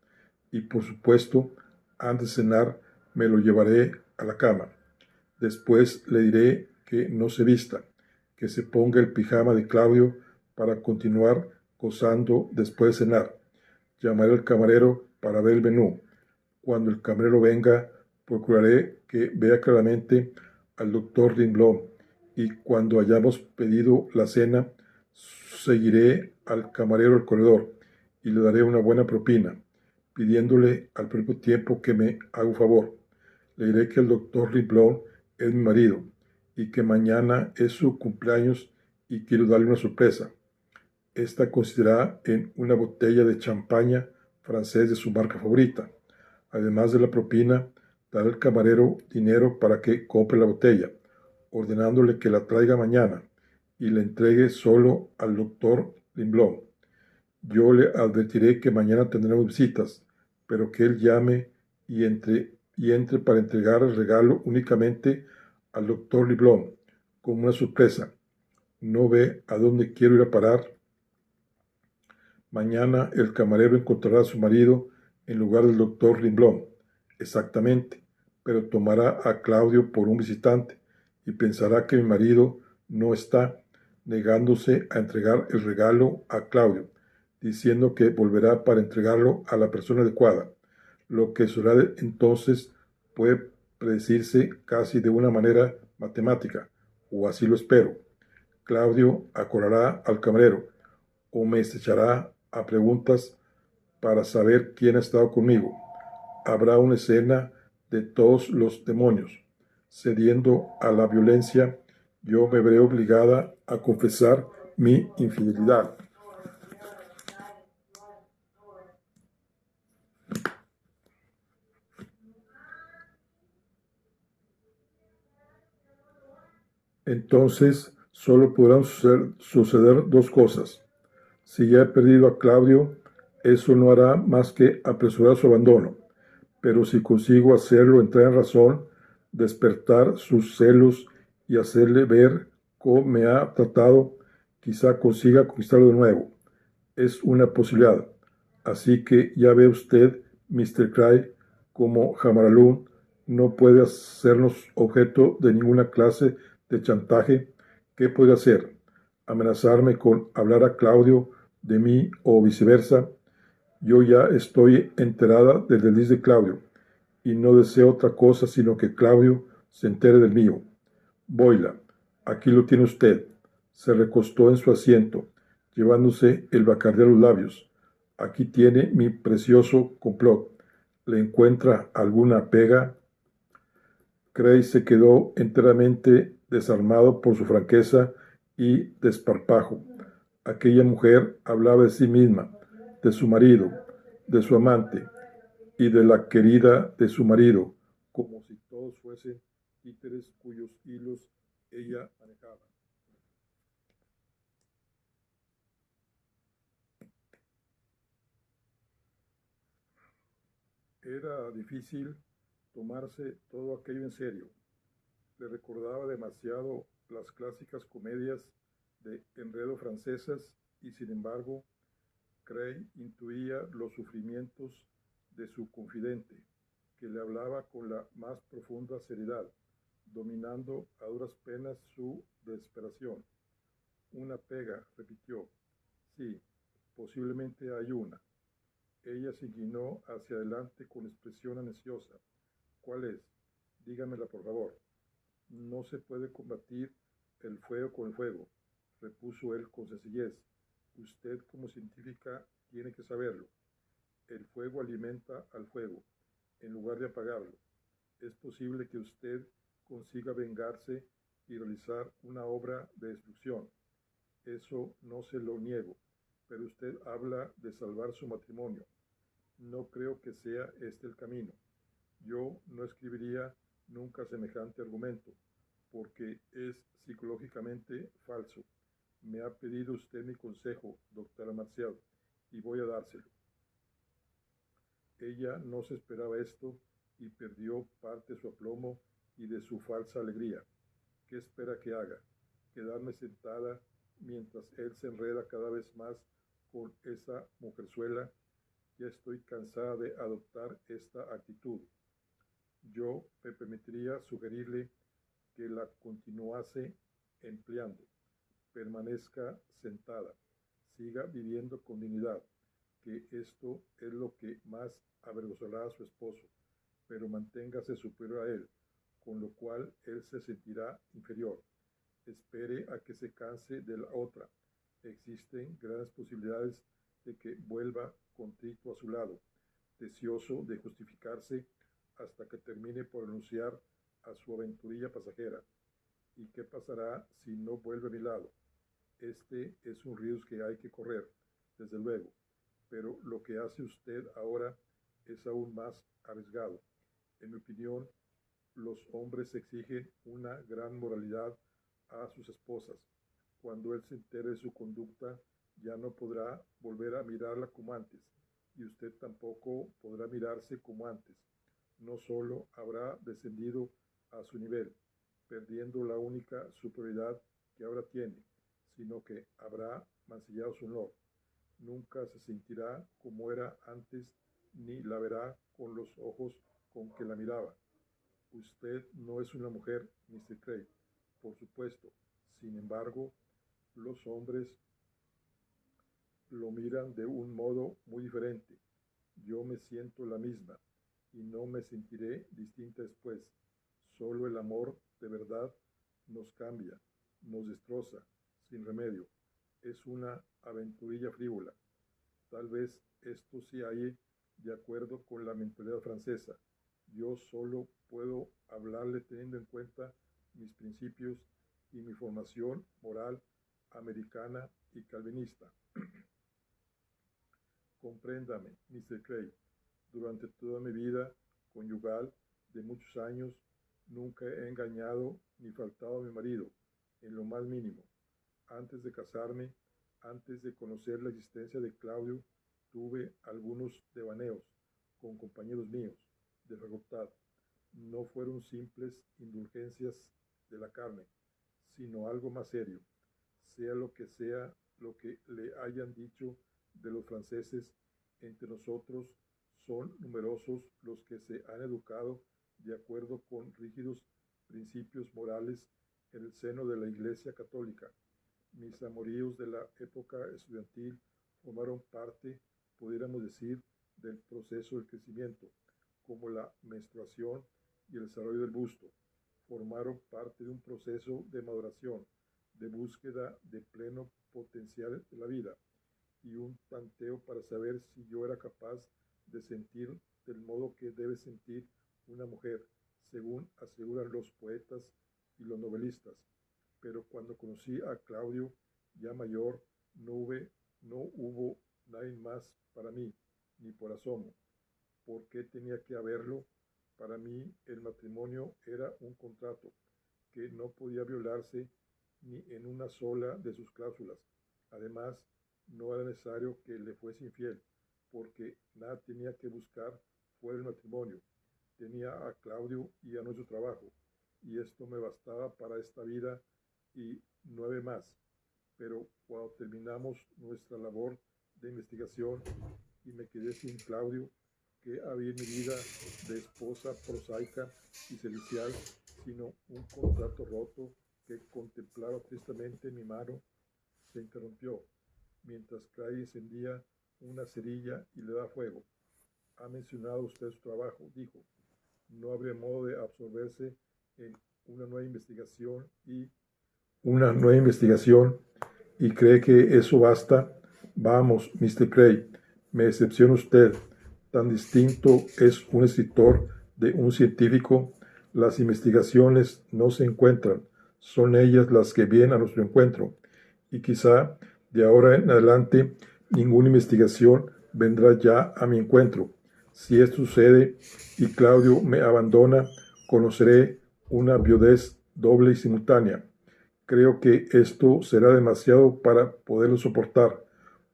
Y por supuesto, antes de cenar, me lo llevaré a la cama. Después le diré que no se vista, que se ponga el pijama de Claudio para continuar gozando después de cenar. Llamaré al camarero para ver el menú. Cuando el camarero venga, procuraré que vea claramente al doctor Lindblom, y cuando hayamos pedido la cena, seguiré al camarero al corredor y le daré una buena propina, pidiéndole al propio tiempo que me haga un favor. Le diré que el doctor Lindblom es mi marido y que mañana es su cumpleaños y quiero darle una sorpresa. Esta consistirá en una botella de champaña francés de su marca favorita. Además de la propina, dará al camarero dinero para que compre la botella, ordenándole que la traiga mañana y la entregue solo al doctor Limblom. Yo le advertiré que mañana tendremos visitas, pero que él llame y entre para entregar el regalo únicamente al doctor Limblom, como una sorpresa. ¿No ve a dónde quiero ir a parar? Mañana el camarero encontrará a su marido en lugar del doctor Limblom. Exactamente, pero tomará a Claudio por un visitante y pensará que mi marido no está, negándose a entregar el regalo a Claudio, diciendo que volverá para entregarlo a la persona adecuada. Lo que sucederá entonces puede predecirse casi de una manera matemática, o así lo espero. Claudio acorralará al camarero o me echará a preguntas para saber quién ha estado conmigo. Habrá una escena de todos los demonios. Cediendo a la violencia, yo me veré obligada a confesar mi infidelidad. Entonces solo podrán suceder dos cosas. Si ya he perdido a Claudio, eso no hará más que apresurar su abandono. Pero si consigo hacerlo entrar en razón, despertar sus celos y hacerle ver cómo me ha tratado, quizá consiga conquistarlo de nuevo. Es una posibilidad. Así que ya ve usted, Mr. Cry, como Jamaralún no puede hacernos objeto de ninguna clase de chantaje. ¿Qué puede hacer? ¿Amenazarme con hablar a Claudio de mí o viceversa? Yo ya estoy enterada del desliz de Claudio y no deseo otra cosa sino que Claudio se entere del mío. Boila, aquí lo tiene usted. Se recostó en su asiento, llevándose el bacardí a los labios. Aquí tiene mi precioso complot. ¿Le encuentra alguna pega? Cray se quedó enteramente desarmado por su franqueza y desparpajo. Aquella mujer hablaba de sí misma, de su marido, de su amante y de la querida de su marido, como si todos fuesen títeres cuyos hilos ella manejaba. Era difícil tomarse todo aquello en serio. Le recordaba demasiado las clásicas comedias de enredo francesas y sin embargo Cray intuía los sufrimientos de su confidente, que le hablaba con la más profunda seriedad, dominando a duras penas su desesperación. Una pega, repitió. Sí, posiblemente hay una. Ella se inclinó hacia adelante con expresión ansiosa. ¿Cuál es? Dígamela, por favor. No se puede combatir el fuego con el fuego, repuso él con sencillez. Usted, como científica, tiene que saberlo. El fuego alimenta al fuego, en lugar de apagarlo. Es posible que usted consiga vengarse y realizar una obra de destrucción. Eso no se lo niego, pero usted habla de salvar su matrimonio. No creo que sea este el camino. Yo no escribiría nunca semejante argumento, porque es psicológicamente falso. Me ha pedido usted mi consejo, doctora Marcial, y voy a dárselo. Ella no se esperaba esto y perdió parte de su aplomo y de su falsa alegría. ¿Qué espera que haga? Quedarme sentada mientras él se enreda cada vez más con esa mujerzuela. Ya estoy cansada de adoptar esta actitud. Yo me permitiría sugerirle que la continuase empleando. Permanezca sentada, siga viviendo con dignidad, que esto es lo que más avergonzará a su esposo, pero manténgase superior a él, con lo cual él se sentirá inferior. Espere a que se canse de la otra. Existen grandes posibilidades de que vuelva contrito a su lado, deseoso de justificarse hasta que termine por renunciar a su aventurilla pasajera. ¿Y qué pasará si no vuelve a mi lado? Este es un riesgo que hay que correr, desde luego, pero lo que hace usted ahora es aún más arriesgado. En mi opinión, los hombres exigen una gran moralidad a sus esposas. Cuando él se entere de su conducta, ya no podrá volver a mirarla como antes, y usted tampoco podrá mirarse como antes. No solo habrá descendido a su nivel, perdiendo la única superioridad que ahora tiene, sino que habrá mancillado su honor. Nunca se sentirá como era antes, ni la verá con los ojos con que la miraba. Usted no es una mujer, Mr. Craig, por supuesto. Sin embargo, los hombres lo miran de un modo muy diferente. Yo me siento la misma y no me sentiré distinta después. Solo el amor de verdad nos cambia, nos destroza, sin remedio. Es una aventurilla frívola. Tal vez esto se halle de acuerdo con la mentalidad francesa. Yo solo puedo hablarle teniendo en cuenta mis principios y mi formación moral americana y calvinista. Compréndame, Mr. Craig, durante toda mi vida conyugal de muchos años, nunca he engañado ni faltado a mi marido, en lo más mínimo. Antes de casarme, antes de conocer la existencia de Claudio, tuve algunos devaneos con compañeros míos de facultad. No fueron simples indulgencias de la carne, sino algo más serio. Sea lo que le hayan dicho de los franceses, entre nosotros son numerosos los que se han educado de acuerdo con rígidos principios morales en el seno de la Iglesia Católica. Mis amoríos de la época estudiantil formaron parte, pudiéramos decir, del proceso del crecimiento, como la menstruación y el desarrollo del busto. Formaron parte de un proceso de maduración, de búsqueda de pleno potencial de la vida y un tanteo para saber si yo era capaz de sentir del modo que debe sentir una mujer, según aseguran los poetas y los novelistas. Pero cuando conocí a Claudio, ya mayor, no hubo nadie más para mí, ni por asomo. ¿Por qué tenía que haberlo? Para mí el matrimonio era un contrato que no podía violarse ni en una sola de sus cláusulas. Además, no era necesario que le fuese infiel, porque nada tenía que buscar fuera del matrimonio. Tenía a Claudio y a nuestro trabajo, y esto me bastaba para esta vida y 9 más. Pero cuando terminamos nuestra labor de investigación y me quedé sin Claudio, que había en mi vida de esposa prosaica y celestial, sino un contrato roto que contemplaba tristemente en mi mano, se interrumpió, mientras Craig encendía una cerilla y le da fuego. Ha mencionado usted su trabajo, dijo. No habría modo de absorberse en una nueva investigación y cree que eso basta. Vamos, Mr. Craig, me decepciona usted. Tan distinto es un escritor de un científico. Las investigaciones no se encuentran, son ellas las que vienen a nuestro encuentro. Y quizá de ahora en adelante ninguna investigación vendrá ya a mi encuentro. Si esto sucede y Claudio me abandona, conoceré una viudez doble y simultánea. Creo que esto será demasiado para poderlo soportar.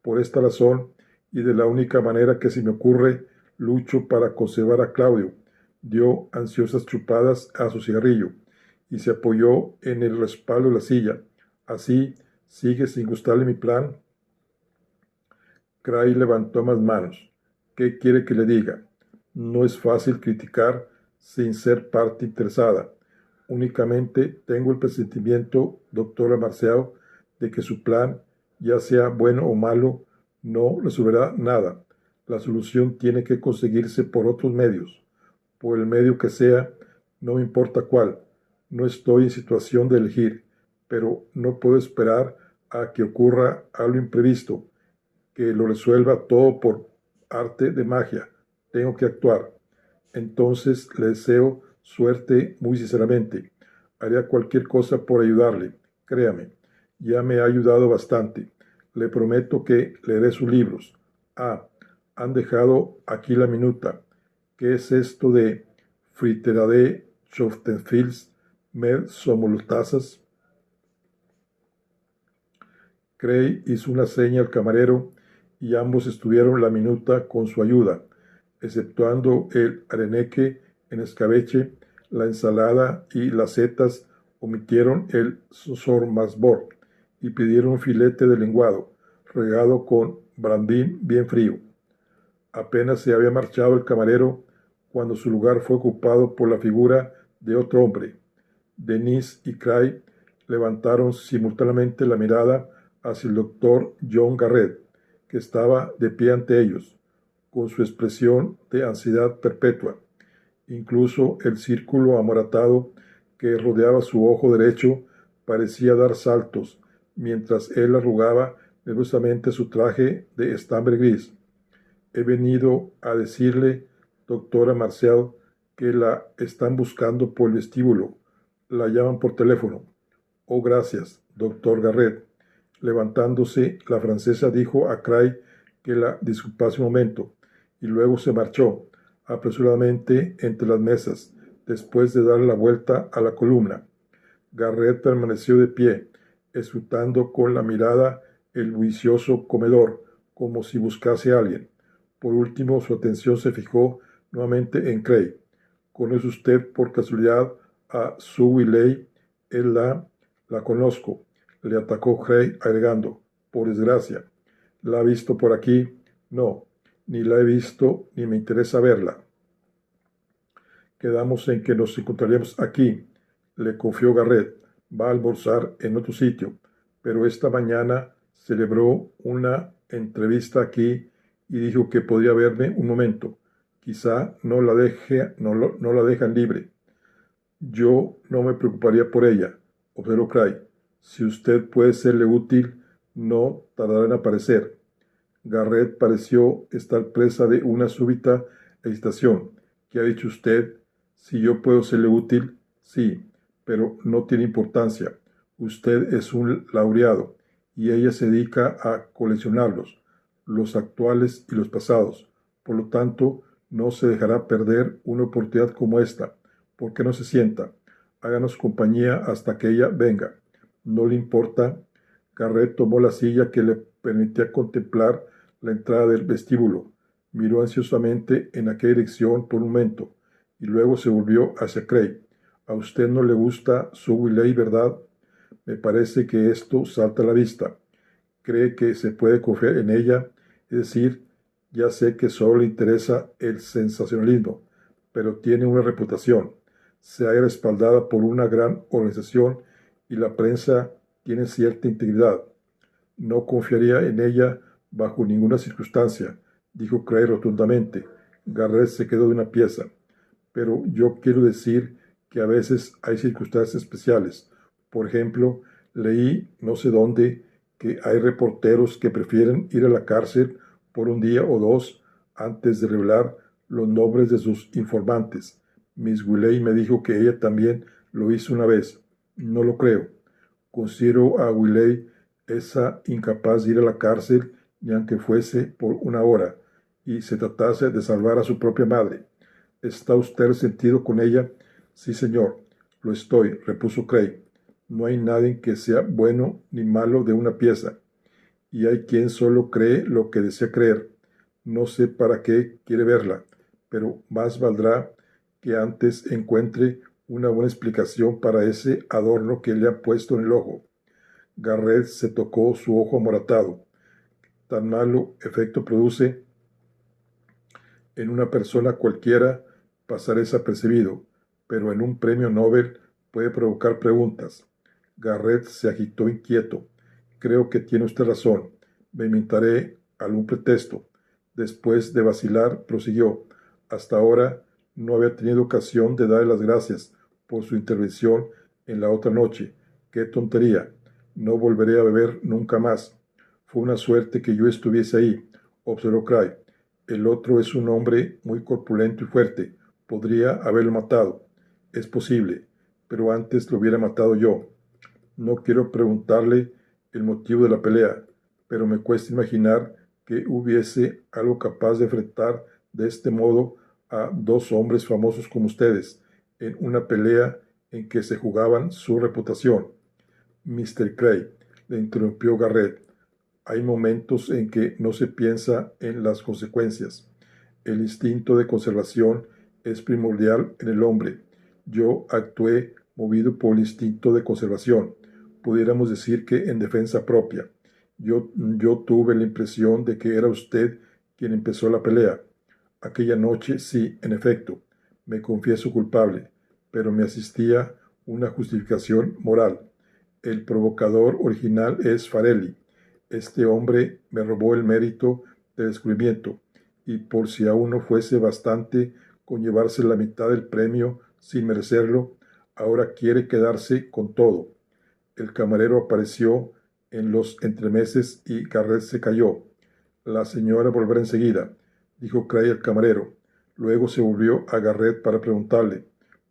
Por esta razón, y de la única manera que se me ocurre, lucho para conservar a Claudio. Dio ansiosas chupadas a su cigarrillo y se apoyó en el respaldo de la silla. Así, ¿sigue sin gustarle mi plan? Craig levantó más manos. ¿Qué quiere que le diga? No es fácil criticar sin ser parte interesada. Únicamente tengo el presentimiento, doctora Marceau, de que su plan, ya sea bueno o malo, no resolverá nada. La solución tiene que conseguirse por otros medios. Por el medio que sea, no me importa cuál. No estoy en situación de elegir, pero no puedo esperar a que ocurra algo imprevisto, que lo resuelva todo por arte de magia. Tengo que actuar. Entonces le deseo suerte muy sinceramente. Haría cualquier cosa por ayudarle. Créame, ya me ha ayudado bastante. Le prometo que leeré sus libros. Ah, Han dejado aquí la minuta. ¿Qué es esto de Friterade Schoftenfils med somolotazas? Cray hizo una seña al camarero y ambos estuvieron la minuta con su ayuda, exceptuando el areneque en escabeche, la ensalada y las setas omitieron el sormasbor y pidieron un filete de lenguado, regado con brandín bien frío. Apenas se había marchado el camarero cuando su lugar fue ocupado por la figura de otro hombre. Denis y Cray levantaron simultáneamente la mirada hacia el doctor John Garrett, que estaba de pie ante ellos, con su expresión de ansiedad perpetua. Incluso el círculo amoratado que rodeaba su ojo derecho parecía dar saltos, mientras él arrugaba nerviosamente su traje de estambre gris. He venido a decirle, doctora Marcel, que la están buscando por el vestíbulo. La llaman por teléfono. Oh, gracias, doctor Garrett. Levantándose, la francesa dijo a Cray que la disculpase un momento, y luego se marchó apresuradamente entre las mesas, después de dar la vuelta a la columna. Garrett permaneció de pie, escrutando con la mirada el bullicioso comedor, como si buscase a alguien. Por último, su atención se fijó nuevamente en Cray. ¿Conoce usted por casualidad a Sue Willey? Él la conozco, le atacó Cray agregando, por desgracia. ¿La ha visto por aquí? No, ni la he visto ni me interesa verla. Quedamos en que nos encontraríamos aquí, le confió Garrett. Va a almorzar en otro sitio, pero esta mañana celebró una entrevista aquí y dijo que podía verme un momento. Quizá no la dejan libre. Yo no me preocuparía por ella, observó Cray. Si usted puede serle útil, no tardará en aparecer. Garrett pareció estar presa de una súbita excitación. ¿Qué ha dicho usted? Si yo puedo serle útil, sí, pero no tiene importancia. Usted es un laureado y ella se dedica a coleccionarlos, los actuales y los pasados. Por lo tanto, no se dejará perder una oportunidad como esta. ¿Por qué no se sienta? Háganos compañía hasta que ella venga. ¿No le importa? Garrett tomó la silla que le permitía contemplar la entrada del vestíbulo. Miró ansiosamente en aquella dirección por un momento y luego se volvió hacia Cray. A usted no le gusta Sue Willey, ¿verdad? Me parece que esto salta a la vista. ¿Cree que se puede confiar en ella? Es decir, ya sé que solo le interesa el sensacionalismo, pero tiene una reputación. Se halla respaldada por una gran organización y la prensa tiene cierta integridad. No confiaría en ella bajo ninguna circunstancia, dijo Cray rotundamente. Garrett se quedó de una pieza. Pero yo quiero decir que a veces hay circunstancias especiales. Por ejemplo, leí no sé dónde que hay reporteros que prefieren ir a la cárcel por un día o dos antes de revelar los nombres de sus informantes. Miss Willey me dijo que ella también lo hizo una vez. No lo creo. Considero a Willey esa incapaz de ir a la cárcel ni aunque fuese por una hora y se tratase de salvar a su propia madre. ¿Está usted resentido con ella? Sí, señor, lo estoy, repuso Cray. No hay nadie que sea bueno ni malo de una pieza, y hay quien solo cree lo que desea creer. No sé para qué quiere verla, pero más valdrá que antes encuentre una buena explicación para ese adorno que le ha puesto en el ojo. Garrett se tocó su ojo amoratado. Tan malo efecto produce en una persona cualquiera pasar desapercibido, pero en un premio Nobel puede provocar preguntas. Garrett se agitó inquieto. Creo que tiene usted razón. Me inventaré algún pretexto. Después de vacilar, prosiguió. Hasta ahora no había tenido ocasión de darle las gracias por su intervención en la otra noche. ¡Qué tontería! No volveré a beber nunca más. Fue una suerte que yo estuviese ahí, observó Cray. El otro es un hombre muy corpulento y fuerte. Podría haberlo matado. Es posible, pero antes lo hubiera matado yo. No quiero preguntarle el motivo de la pelea, pero me cuesta imaginar que hubiese algo capaz de enfrentar de este modo a dos hombres famosos como ustedes en una pelea en que se jugaban su reputación. Mr. Cray, le interrumpió Garrett, hay momentos en que no se piensa en las consecuencias. El instinto de conservación es primordial en el hombre. Yo actué movido por el instinto de conservación, pudiéramos decir que en defensa propia. Yo tuve la impresión de que era usted quien empezó la pelea. Aquella noche, sí, en efecto, me confieso culpable, pero me asistía una justificación moral. El provocador original es Farelli. Este hombre me robó el mérito del descubrimiento, y por si aún no fuese bastante con llevarse la mitad del premio sin merecerlo, ahora quiere quedarse con todo. El camarero apareció en los entremeses y Garrett se calló. La señora volverá enseguida, dijo Cray al camarero. Luego se volvió a Garrett para preguntarle,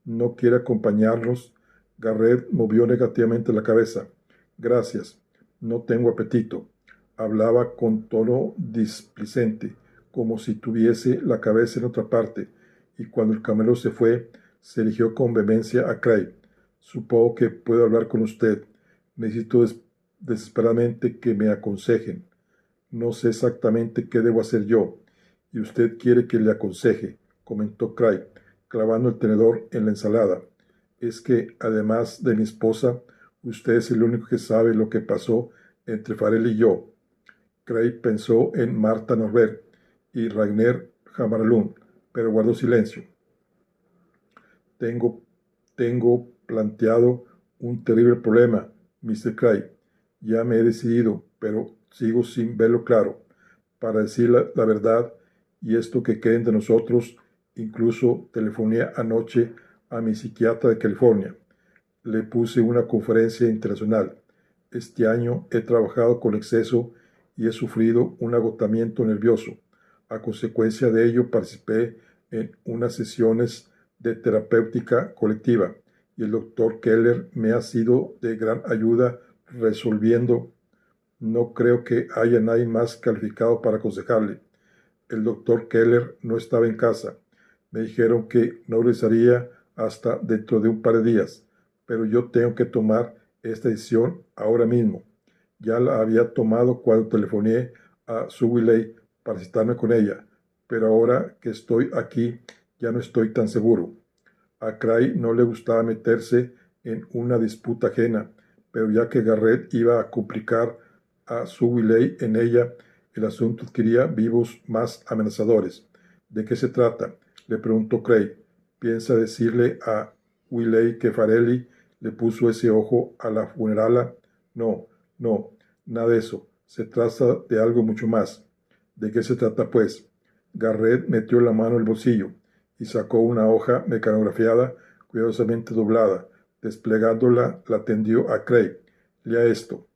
¿no quiere acompañarnos? Garrett movió negativamente la cabeza. Gracias, no tengo apetito. Hablaba con tono displicente, como si tuviese la cabeza en otra parte, y cuando el camarero se fue, se dirigió con vehemencia a Cray. Supongo que puedo hablar con usted. Necesito desesperadamente que me aconsejen. No sé exactamente qué debo hacer yo, y usted quiere que le aconseje, comentó Cray, clavando el tenedor en la ensalada. Es que, además de mi esposa, usted es el único que sabe lo que pasó entre Farrell y yo. Cray pensó en Marta Norbert y Rainer Hammarlund, pero guardó silencio. Tengo planteado un terrible problema, Mr. Cray. Ya me he decidido, pero sigo sin verlo claro. Para decir la verdad, y esto que quede entre nosotros, incluso telefoné anoche a mi psiquiatra de California. Le puse una conferencia internacional. Este año he trabajado con exceso y he sufrido un agotamiento nervioso. A consecuencia de ello, participé en unas sesiones de terapéutica colectiva y el doctor Keller me ha sido de gran ayuda resolviendo. No creo que haya nadie más calificado para aconsejarle. El doctor Keller no estaba en casa. Me dijeron que no regresaría hasta dentro de un par de días, pero yo tengo que tomar esta decisión ahora mismo. Ya la había tomado cuando telefoné a Sue Willey para citarme con ella, pero ahora que estoy aquí ya no estoy tan seguro. A Cray no le gustaba meterse en una disputa ajena, pero ya que Garrett iba a complicar a Sue Willey en ella, el asunto adquiría vivos más amenazadores. ¿De qué se trata?, le preguntó Cray. ¿Piensa decirle a Willey que Farelli le puso ese ojo a la funerala? No, nada de eso. Se trata de algo mucho más. ¿De qué se trata, pues? Garrett metió la mano en el bolsillo y sacó una hoja mecanografiada cuidadosamente doblada. Desplegándola, la tendió a Cray. Lea esto.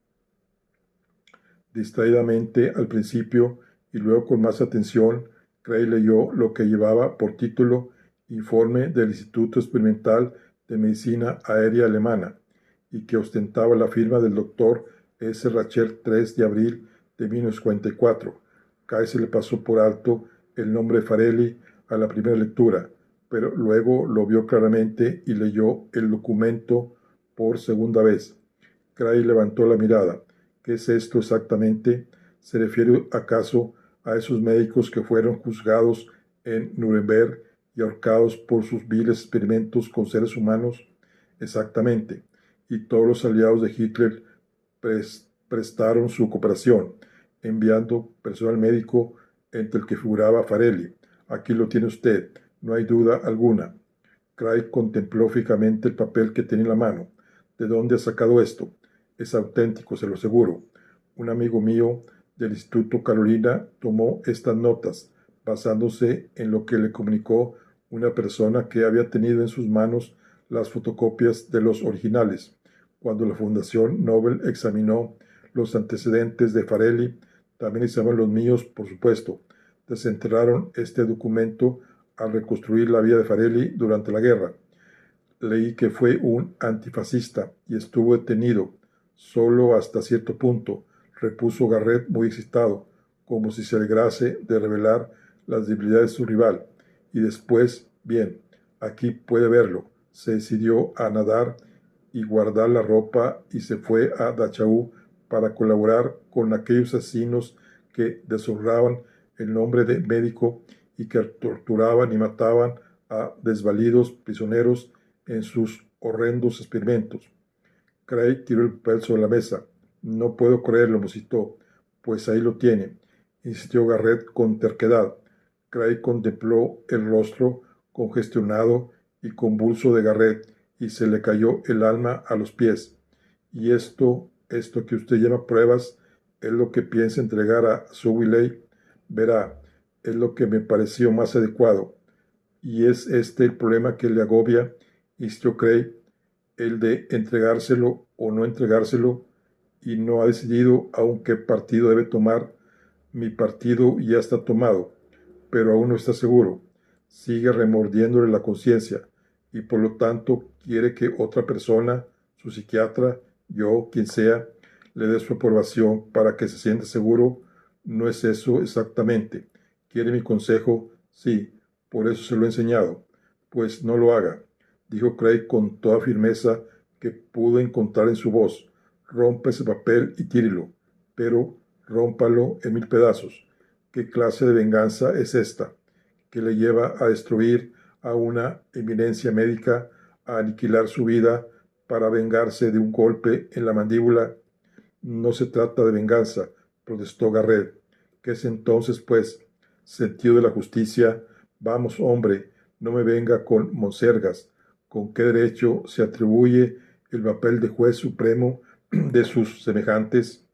Distraídamente al principio y luego con más atención, Cray leyó lo que llevaba por título Informe del Instituto Experimental de Medicina Aérea Alemana y que ostentaba la firma del doctor S. Rachel 3 de abril de 1944. Cray se le pasó por alto el nombre de Farelli a la primera lectura, pero luego lo vio claramente y leyó el documento por segunda vez. Cray levantó la mirada. ¿Qué es esto exactamente? ¿Se refiere acaso a esos médicos que fueron juzgados en Nuremberg y ahorcados por sus viles experimentos con seres humanos? Exactamente. Y todos los aliados de Hitler prestaron su cooperación, enviando personal médico entre el que figuraba Farelli. Aquí lo tiene usted, no hay duda alguna. Cray contempló fijamente el papel que tenía en la mano. ¿De dónde ha sacado esto? Es auténtico, se lo aseguro. Un amigo mío del Instituto Carolina tomó estas notas, basándose en lo que le comunicó una persona que había tenido en sus manos las fotocopias de los originales. Cuando la Fundación Nobel examinó los antecedentes de Farelli, también examinaron los míos, por supuesto. Desenterraron este documento al reconstruir la vida de Farelli durante la guerra. Leí que fue un antifascista y estuvo detenido, solo hasta cierto punto, repuso Garrett muy excitado, como si se alegrase de revelar las debilidades de su rival. Y después, bien, aquí puede verlo, se decidió a nadar y guardar la ropa y se fue a Dachau para colaborar con aquellos asesinos que deshonraban el nombre de médico y que torturaban y mataban a desvalidos prisioneros en sus horrendos experimentos. Craig tiró el papel sobre la mesa. No puedo creerlo, musitó. Pues ahí lo tiene, insistió Garrett con terquedad. Craig contempló el rostro congestionado y convulso de Garrett y se le cayó el alma a los pies. Y esto que usted llama pruebas, es lo que piensa entregar a Suwiley. Verá, es lo que me pareció más adecuado. Y es este el problema que le agobia, insistió Craig, el de entregárselo o no entregárselo, y no ha decidido aún qué partido debe tomar. Mi partido ya está tomado, pero aún no está seguro. Sigue remordiéndole la conciencia y por lo tanto quiere que otra persona, su psiquiatra, yo, quien sea, le dé su aprobación para que se sienta seguro. No es eso exactamente. ¿Quiere mi consejo? Sí, por eso se lo he enseñado. Pues no lo haga, dijo Craig con toda firmeza que pudo encontrar en su voz. Rompa ese papel y tírelo, pero rómpalo en 1000 pedazos. ¿Qué clase de venganza es esta, que le lleva a destruir a una eminencia médica, a aniquilar su vida para vengarse de un golpe en la mandíbula? No se trata de venganza, protestó Garrett. ¿Qué es entonces, pues? Sentido de la justicia. Vamos, hombre, no me venga con monsergas. ¿Con qué derecho se atribuye el papel de juez supremo de sus semejantes?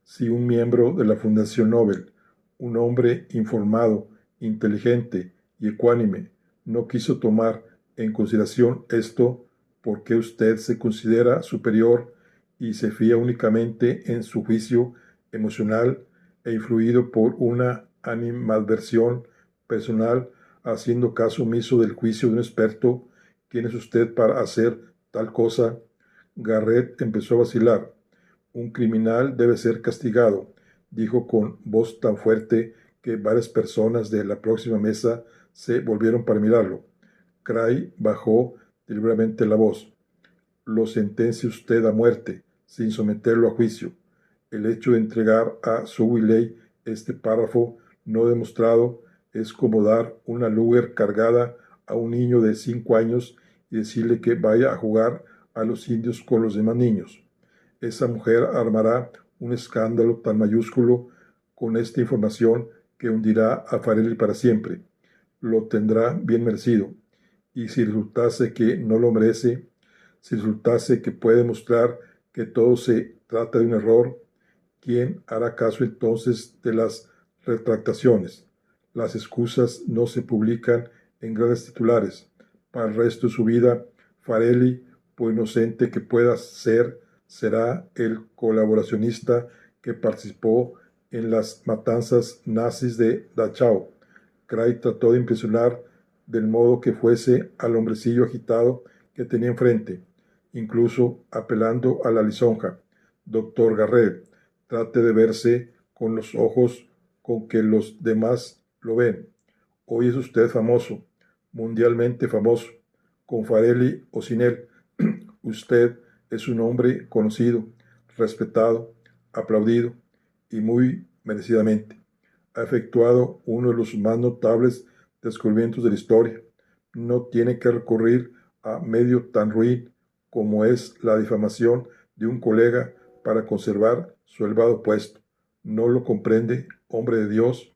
Si un miembro de la Fundación Nobel, un hombre informado, inteligente y ecuánime, no quiso tomar en consideración esto, ¿por qué usted se considera superior y se fía únicamente en su juicio emocional e influido por una animadversión personal, haciendo caso omiso del juicio de un experto? ¿Quién es usted para hacer tal cosa? Garrett empezó a vacilar. Un criminal debe ser castigado, dijo con voz tan fuerte que varias personas de la próxima mesa se volvieron para mirarlo. Craig bajó deliberadamente la voz. Lo sentencia usted a muerte, sin someterlo a juicio. El hecho de entregar a Suwiley este párrafo no demostrado es como dar una Luger cargada a un niño de 5 años y decirle que vaya a jugar a los indios con los demás niños. Esa mujer armará un escándalo tan mayúsculo con esta información que hundirá a Farelli para siempre. Lo tendrá bien merecido. Y si resultase que no lo merece, si resultase que puede mostrar que todo se trata de un error, ¿quién hará caso entonces de las retractaciones? Las excusas no se publican en grandes titulares. Para el resto de su vida, Farelli, por inocente que pueda ser, será el colaboracionista que participó en las matanzas nazis de Dachau. Craig trató de impresionar del modo que fuese al hombrecillo agitado que tenía enfrente, incluso apelando a la lisonja. Doctor Garrett, trate de verse con los ojos con que los demás lo ven. Hoy es usted famoso, mundialmente famoso, con Farelli o sin él. Usted es un hombre conocido, respetado, aplaudido y muy merecidamente. Ha efectuado uno de los más notables descubrimientos de la historia. No tiene que recurrir a medio tan ruin como es la difamación de un colega para conservar su elevado puesto. ¿No lo comprende, hombre de Dios?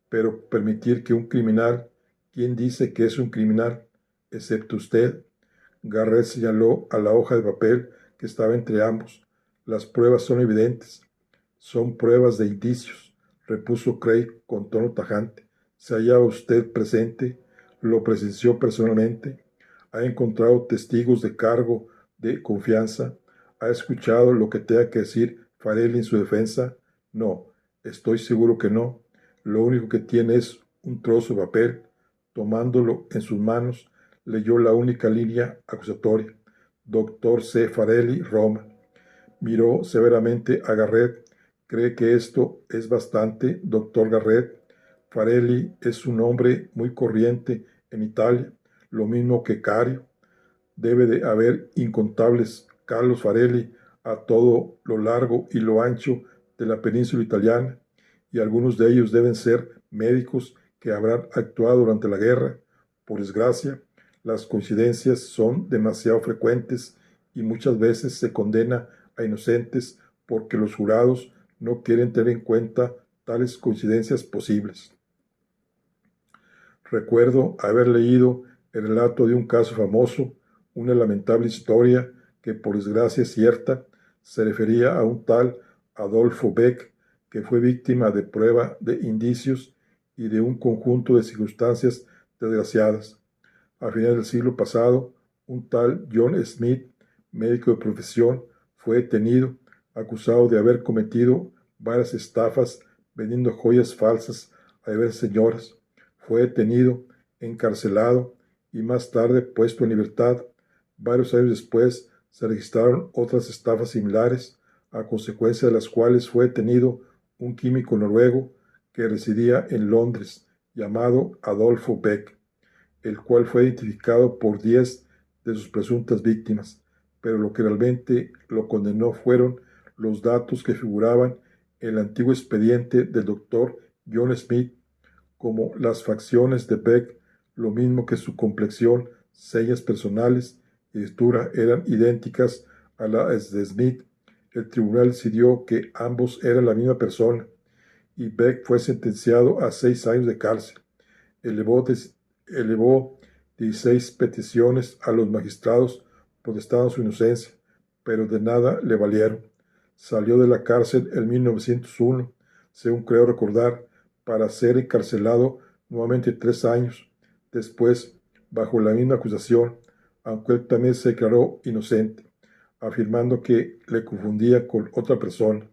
Pero permitir que un criminal, ¿quién dice que es un criminal? Excepto usted. Garrett señaló a la hoja de papel que estaba entre ambos. Las pruebas son evidentes. Son pruebas de indicios, repuso Craig con tono tajante. ¿Se hallaba usted presente? ¿Lo presenció personalmente? ¿Ha encontrado testigos de cargo de confianza? ¿Ha escuchado lo que tenga que decir Farelli en su defensa? No, estoy seguro que no. Lo único que tiene es un trozo de papel. Tomándolo en sus manos, leyó la única línea acusatoria. Dr. C. Farelli, Roma. Miró severamente a Garrett. ¿Cree que esto es bastante, doctor Garrett? Farelli es un hombre muy corriente en Italia, lo mismo que Cario. Debe de haber incontables Carlos Farelli a todo lo largo y lo ancho de la península italiana, y algunos de ellos deben ser médicos que habrán actuado durante la guerra. Por desgracia, las coincidencias son demasiado frecuentes y muchas veces se condena a inocentes porque los jurados no quieren tener en cuenta tales coincidencias posibles. Recuerdo haber leído el relato de un caso famoso, una lamentable historia que por desgracia es cierta, se refería a un tal Adolfo Beck que fue víctima de prueba de indicios y de un conjunto de circunstancias desgraciadas. A finales del siglo pasado, un tal John Smith, médico de profesión, fue detenido, acusado de haber cometido varias estafas vendiendo joyas falsas a diversas señoras. Fue detenido, encarcelado y más tarde puesto en libertad. Varios años después se registraron otras estafas similares, a consecuencia de las cuales fue detenido un químico noruego que residía en Londres, llamado Adolfo Beck, el cual fue identificado por 10 de sus presuntas víctimas, pero lo que realmente lo condenó fueron los datos que figuraban en el antiguo expediente del doctor John Smith, como las facciones de Beck, lo mismo que su complexión, señas personales y escritura eran idénticas a las de Smith. El tribunal decidió que ambos eran la misma persona y Beck fue sentenciado a 6 años de cárcel. Elevó 16 peticiones a los magistrados protestando su inocencia, pero de nada le valieron. Salió de la cárcel en 1901, según creo recordar, para ser encarcelado nuevamente 3 años después bajo la misma acusación, aunque él también se declaró inocente, afirmando que le confundía con otra persona.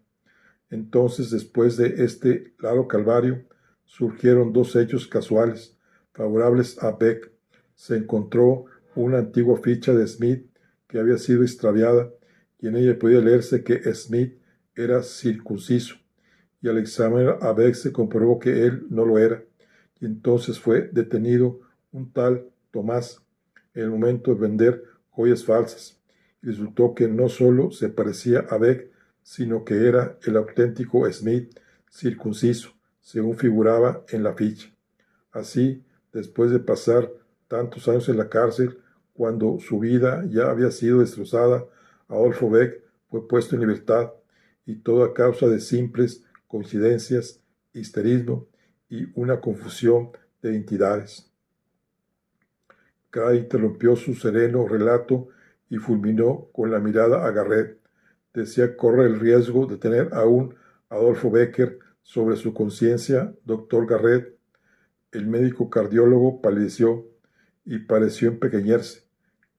Entonces, después de este largo calvario, surgieron 2 hechos casuales favorables a Beck. Se encontró una antigua ficha de Smith que había sido extraviada y en ella podía leerse que Smith era circunciso, y al examinar a Beck se comprobó que él no lo era, y entonces fue detenido un tal Tomás en el momento de vender joyas falsas, y resultó que no solo se parecía a Beck, sino que era el auténtico Smith circunciso, según figuraba en la ficha. Así, después de pasar tantos años en la cárcel, cuando su vida ya había sido destrozada, Adolfo Beck fue puesto en libertad, y todo a causa de simples coincidencias, histerismo y una confusión de identidades. Cada interrumpió su sereno relato y fulminó con la mirada a Garrett. Decía corre el riesgo de tener a un Adolfo Becker sobre su conciencia, doctor Garrett. El médico cardiólogo palideció y pareció empequeñarse.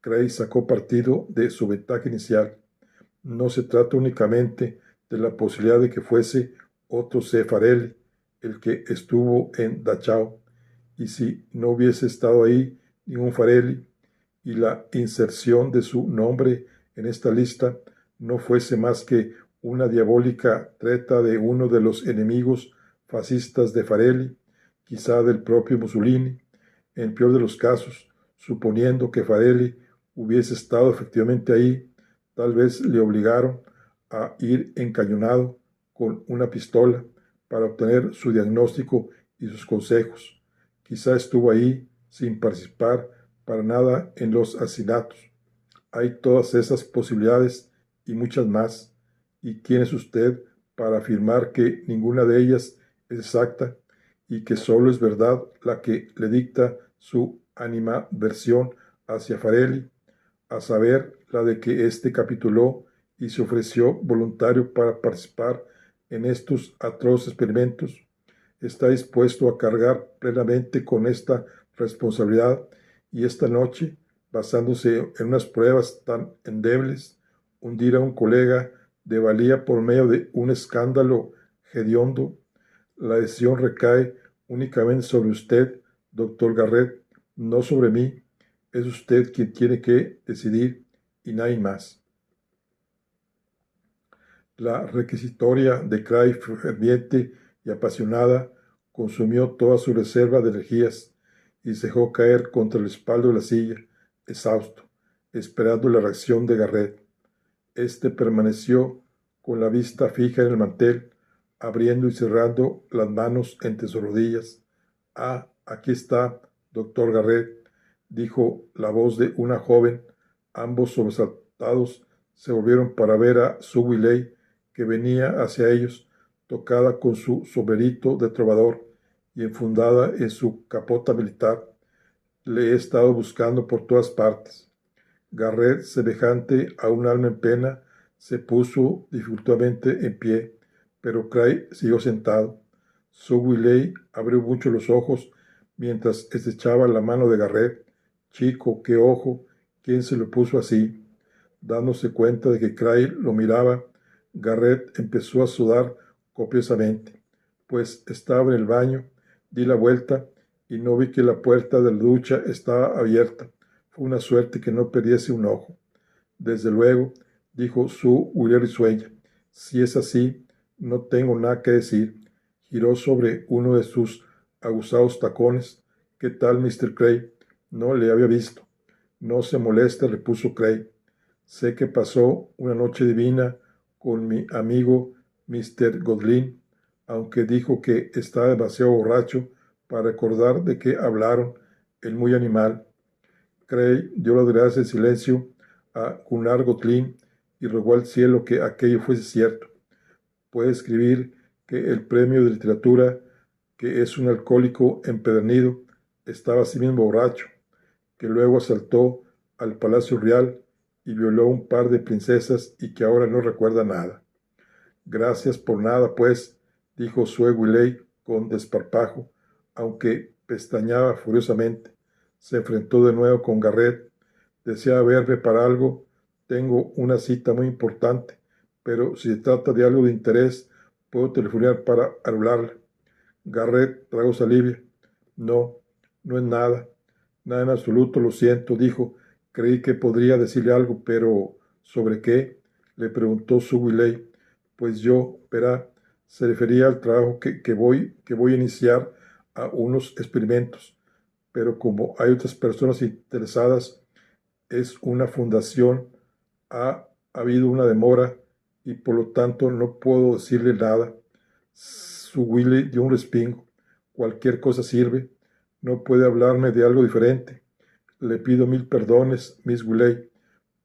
Cray sacó partido de su ventaja inicial. No se trata únicamente de la posibilidad de que fuese otro C. Farelli, el que estuvo en Dachau, y si no hubiese estado ahí ningún Farelli, y la inserción de su nombre en esta lista no fuese más que una diabólica treta de uno de los enemigos fascistas de Farelli, quizá del propio Mussolini, en peor de los casos, suponiendo que Farelli hubiese estado efectivamente ahí, tal vez le obligaron a ir encañonado con una pistola para obtener su diagnóstico y sus consejos. Quizá estuvo ahí sin participar para nada en los asesinatos. Hay todas esas posibilidades y muchas más. ¿Y quién es usted para afirmar que ninguna de ellas es exacta y que solo es verdad la que le dicta su animadversión hacia Farelli, a saber, la de que éste capituló y se ofreció voluntario para participar en estos atroces experimentos? Está dispuesto a cargar plenamente con esta responsabilidad, y esta noche, basándose en unas pruebas tan endebles, hundir a un colega de valía por medio de un escándalo hediondo. La decisión recae únicamente sobre usted, doctor Garrett, no sobre mí. Es usted quien tiene que decidir y nadie más. La requisitoria de Cray, ferviente y apasionada, consumió toda su reserva de energías y se dejó caer contra el respaldo de la silla, exhausto, esperando la reacción de Garrett. Este permaneció con la vista fija en el mantel, abriendo y cerrando las manos entre sus rodillas. Ah, aquí está, doctor Garrett, dijo la voz de una joven. Ambos sobresaltados se volvieron para ver a Sue Willey, que venía hacia ellos, tocada con su sombrerito de trovador y enfundada en su capota militar. Le he estado buscando por todas partes. Garrett, semejante a un alma en pena, se puso dificultosamente en pie, pero Cray siguió sentado. Sue Willey abrió mucho los ojos mientras estrechaba la mano de Garrett. Chico, qué ojo, ¿quién se lo puso así? Dándose cuenta de que Cray lo miraba, Garrett empezó a sudar copiosamente. Pues estaba en el baño, di la vuelta y no vi que la puerta de la ducha estaba abierta. Fue una suerte que no perdiese un ojo. Desde luego, dijo Sue Willey risueña. Si es así, no tengo nada que decir. Giró sobre uno de sus aguzados tacones. ¿Qué tal, Mr. Cray? No le había visto. No se moleste, repuso Cray. Sé que pasó una noche divina con mi amigo Mr. Godlin, aunque dijo que estaba demasiado borracho para recordar de qué hablaron, el muy animal. Cray dio las gracias en silencio a Gunnar Godlin y rogó al cielo que aquello fuese cierto. Puede escribir que el premio de literatura, que es un alcohólico empedernido, estaba así mismo borracho, que luego asaltó al Palacio Real y violó a un par de princesas y que ahora no recuerda nada. Gracias por nada, pues, dijo Sue Willey con desparpajo, aunque pestañeaba furiosamente. Se enfrentó de nuevo con Garrett. ¿Desea verme para algo? Tengo una cita muy importante, pero si se trata de algo de interés, puedo telefonear para anularla. Garrett tragó saliva. No, no es nada. Nada en absoluto, lo siento, dijo. Creí que podría decirle algo, pero ¿sobre qué? Le preguntó Sue Willey. Pues yo, verá, se refería al trabajo que voy a iniciar a unos experimentos, pero como hay otras personas interesadas, es una fundación, ha habido una demora y por lo tanto no puedo decirle nada. Sue Willey dio un respingo. Cualquier cosa sirve. No puede hablarme de algo diferente. Le pido mil perdones, Miss Willey,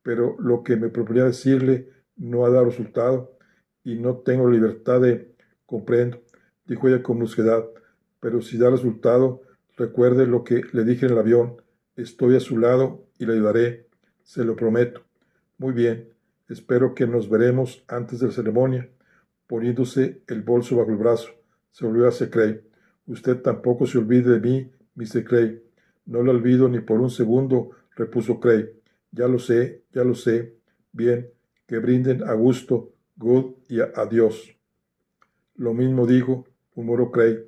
pero lo que me proponía decirle no ha dado resultado y no tengo libertad de... Comprendo, dijo ella con brusquedad, pero si da resultado, recuerde lo que le dije en el avión. Estoy a su lado y le ayudaré, se lo prometo. Muy bien, espero que nos veremos antes de la ceremonia. Poniéndose el bolso bajo el brazo, se volvió hacia Cray. Usted tampoco se olvide de mí, Mr. Cray. No lo olvido ni por un segundo, repuso Cray. Ya lo sé, ya lo sé. Bien, que brinden a gusto, good y adiós. Lo mismo digo, murmuró Cray.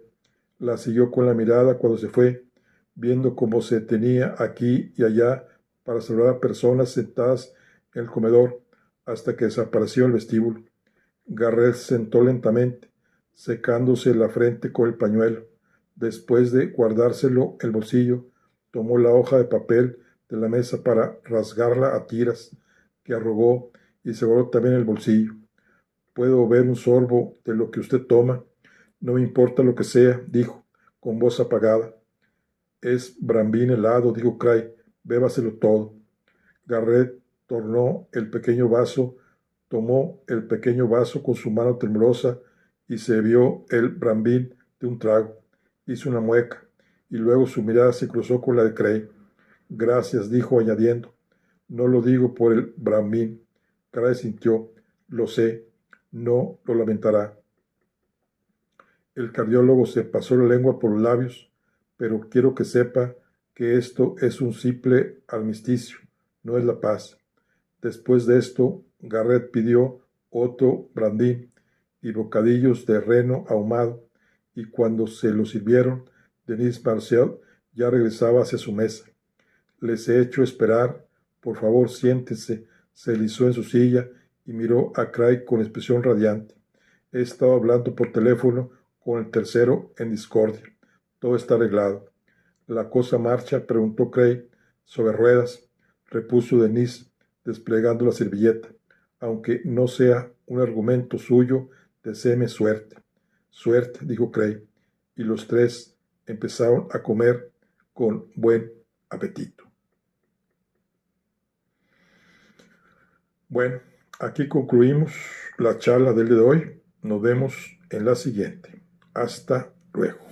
La siguió con la mirada cuando se fue, viendo cómo se tenía aquí y allá para saludar a personas sentadas en el comedor hasta que desapareció el vestíbulo. Garrett se sentó lentamente, secándose la frente con el pañuelo. Después de guardárselo en el bolsillo, tomó la hoja de papel de la mesa para rasgarla a tiras, que arrugó y se guardó también en el bolsillo. ¿Puedo beber un sorbo de lo que usted toma? No me importa lo que sea, dijo, con voz apagada. Es brambín helado, dijo Cray. Bébaselo todo. Garrett tomó el pequeño vaso con su mano temblorosa y se bebió el brambín de un trago. Hizo una mueca y luego su mirada se cruzó con la de Cray. Gracias, dijo añadiendo. No lo digo por el brambín. Cray sintió. Lo sé. No lo lamentará. El cardiólogo se pasó la lengua por los labios. Pero quiero que sepa que esto es un simple armisticio, no es la paz. Después de esto, Garrett pidió otro brandín y bocadillos de reno ahumado, y cuando se lo sirvieron, Denis Marcial ya regresaba hacia su mesa. Les he hecho esperar, por favor siéntese, se erizó en su silla y miró a Craig con expresión radiante. He estado hablando por teléfono con el tercero en discordia. Todo está arreglado. ¿La cosa marcha?, preguntó Craig. Sobre ruedas, repuso Denise, desplegando la servilleta. Aunque no sea un argumento suyo, deséeme suerte. Suerte, dijo Craig, y los tres empezaron a comer con buen apetito. Bueno, aquí concluimos la charla del día de hoy. Nos vemos en la siguiente. Hasta luego.